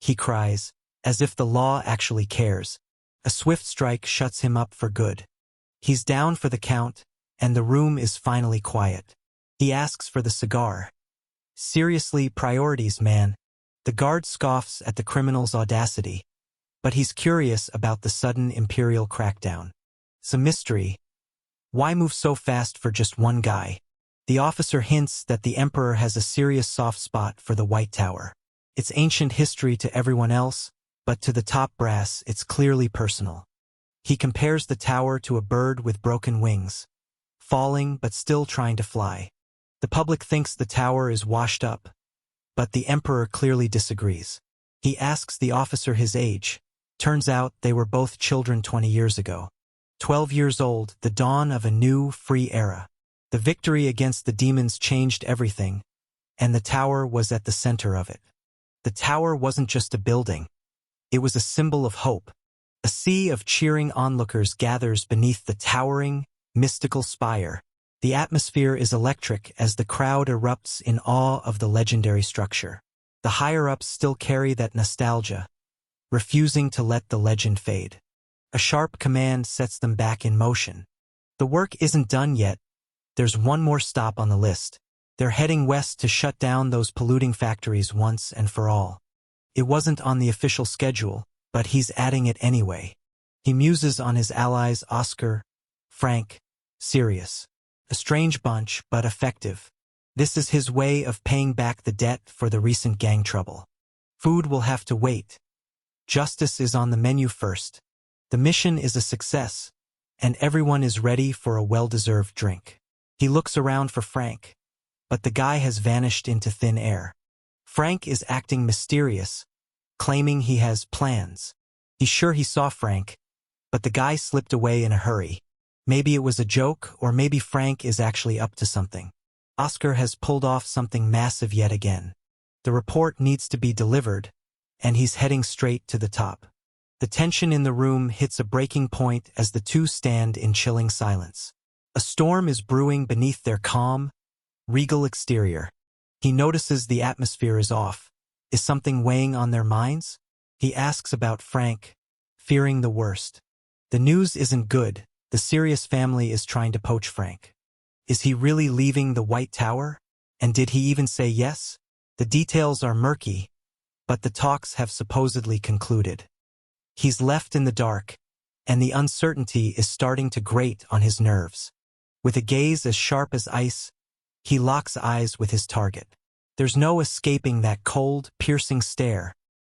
he cries, as if the law actually cares. A swift strike shuts him up for good. He's down for the count, and the room is finally quiet. He asks for the cigar. Seriously, priorities, man. The guard scoffs at the criminal's audacity, but he's curious about the sudden imperial crackdown. It's a mystery. Why move so fast for just one guy? The officer hints that the Emperor has a serious soft spot for the White Tower. It's ancient history to everyone else, but to the top brass it's clearly personal. He compares the tower to a bird with broken wings, falling but still trying to fly. The public thinks the tower is washed up, but the Emperor clearly disagrees. He asks the officer his age. Turns out they were both children 20 years ago. 12 years old, the dawn of a new, free era. The victory against the demons changed everything, and the tower was at the center of it. The tower wasn't just a building. It was a symbol of hope. A sea of cheering onlookers gathers beneath the towering, mystical spire. The atmosphere is electric as the crowd erupts in awe of the legendary structure. The higher-ups still carry that nostalgia, refusing to let the legend fade. A sharp command sets them back in motion. The work isn't done yet. There's one more stop on the list. They're heading west to shut down those polluting factories once and for all. It wasn't on the official schedule, but he's adding it anyway. He muses on his allies Oscar, Frank, Sirius. A strange bunch, but effective. This is his way of paying back the debt for the recent gang trouble. Food will have to wait. Justice is on the menu first. The mission is a success, and everyone is ready for a well-deserved drink. He looks around for Frank, but the guy has vanished into thin air. Frank is acting mysterious, claiming he has plans. He's sure he saw Frank, but the guy slipped away in a hurry. Maybe it was a joke, or maybe Frank is actually up to something. Oscar has pulled off something massive yet again. The report needs to be delivered, and he's heading straight to the top. The tension in the room hits a breaking point as the two stand in chilling silence. A storm is brewing beneath their calm, regal exterior. He notices the atmosphere is off. Is something weighing on their minds? He asks about Frank, fearing the worst. The news isn't good. The Sirius family is trying to poach Frank. Is he really leaving the White Tower? And did he even say yes? The details are murky, but the talks have supposedly concluded. He's left in the dark, and the uncertainty is starting to grate on his nerves. With a gaze as sharp as ice, he locks eyes with his target. There's no escaping that cold, piercing stare,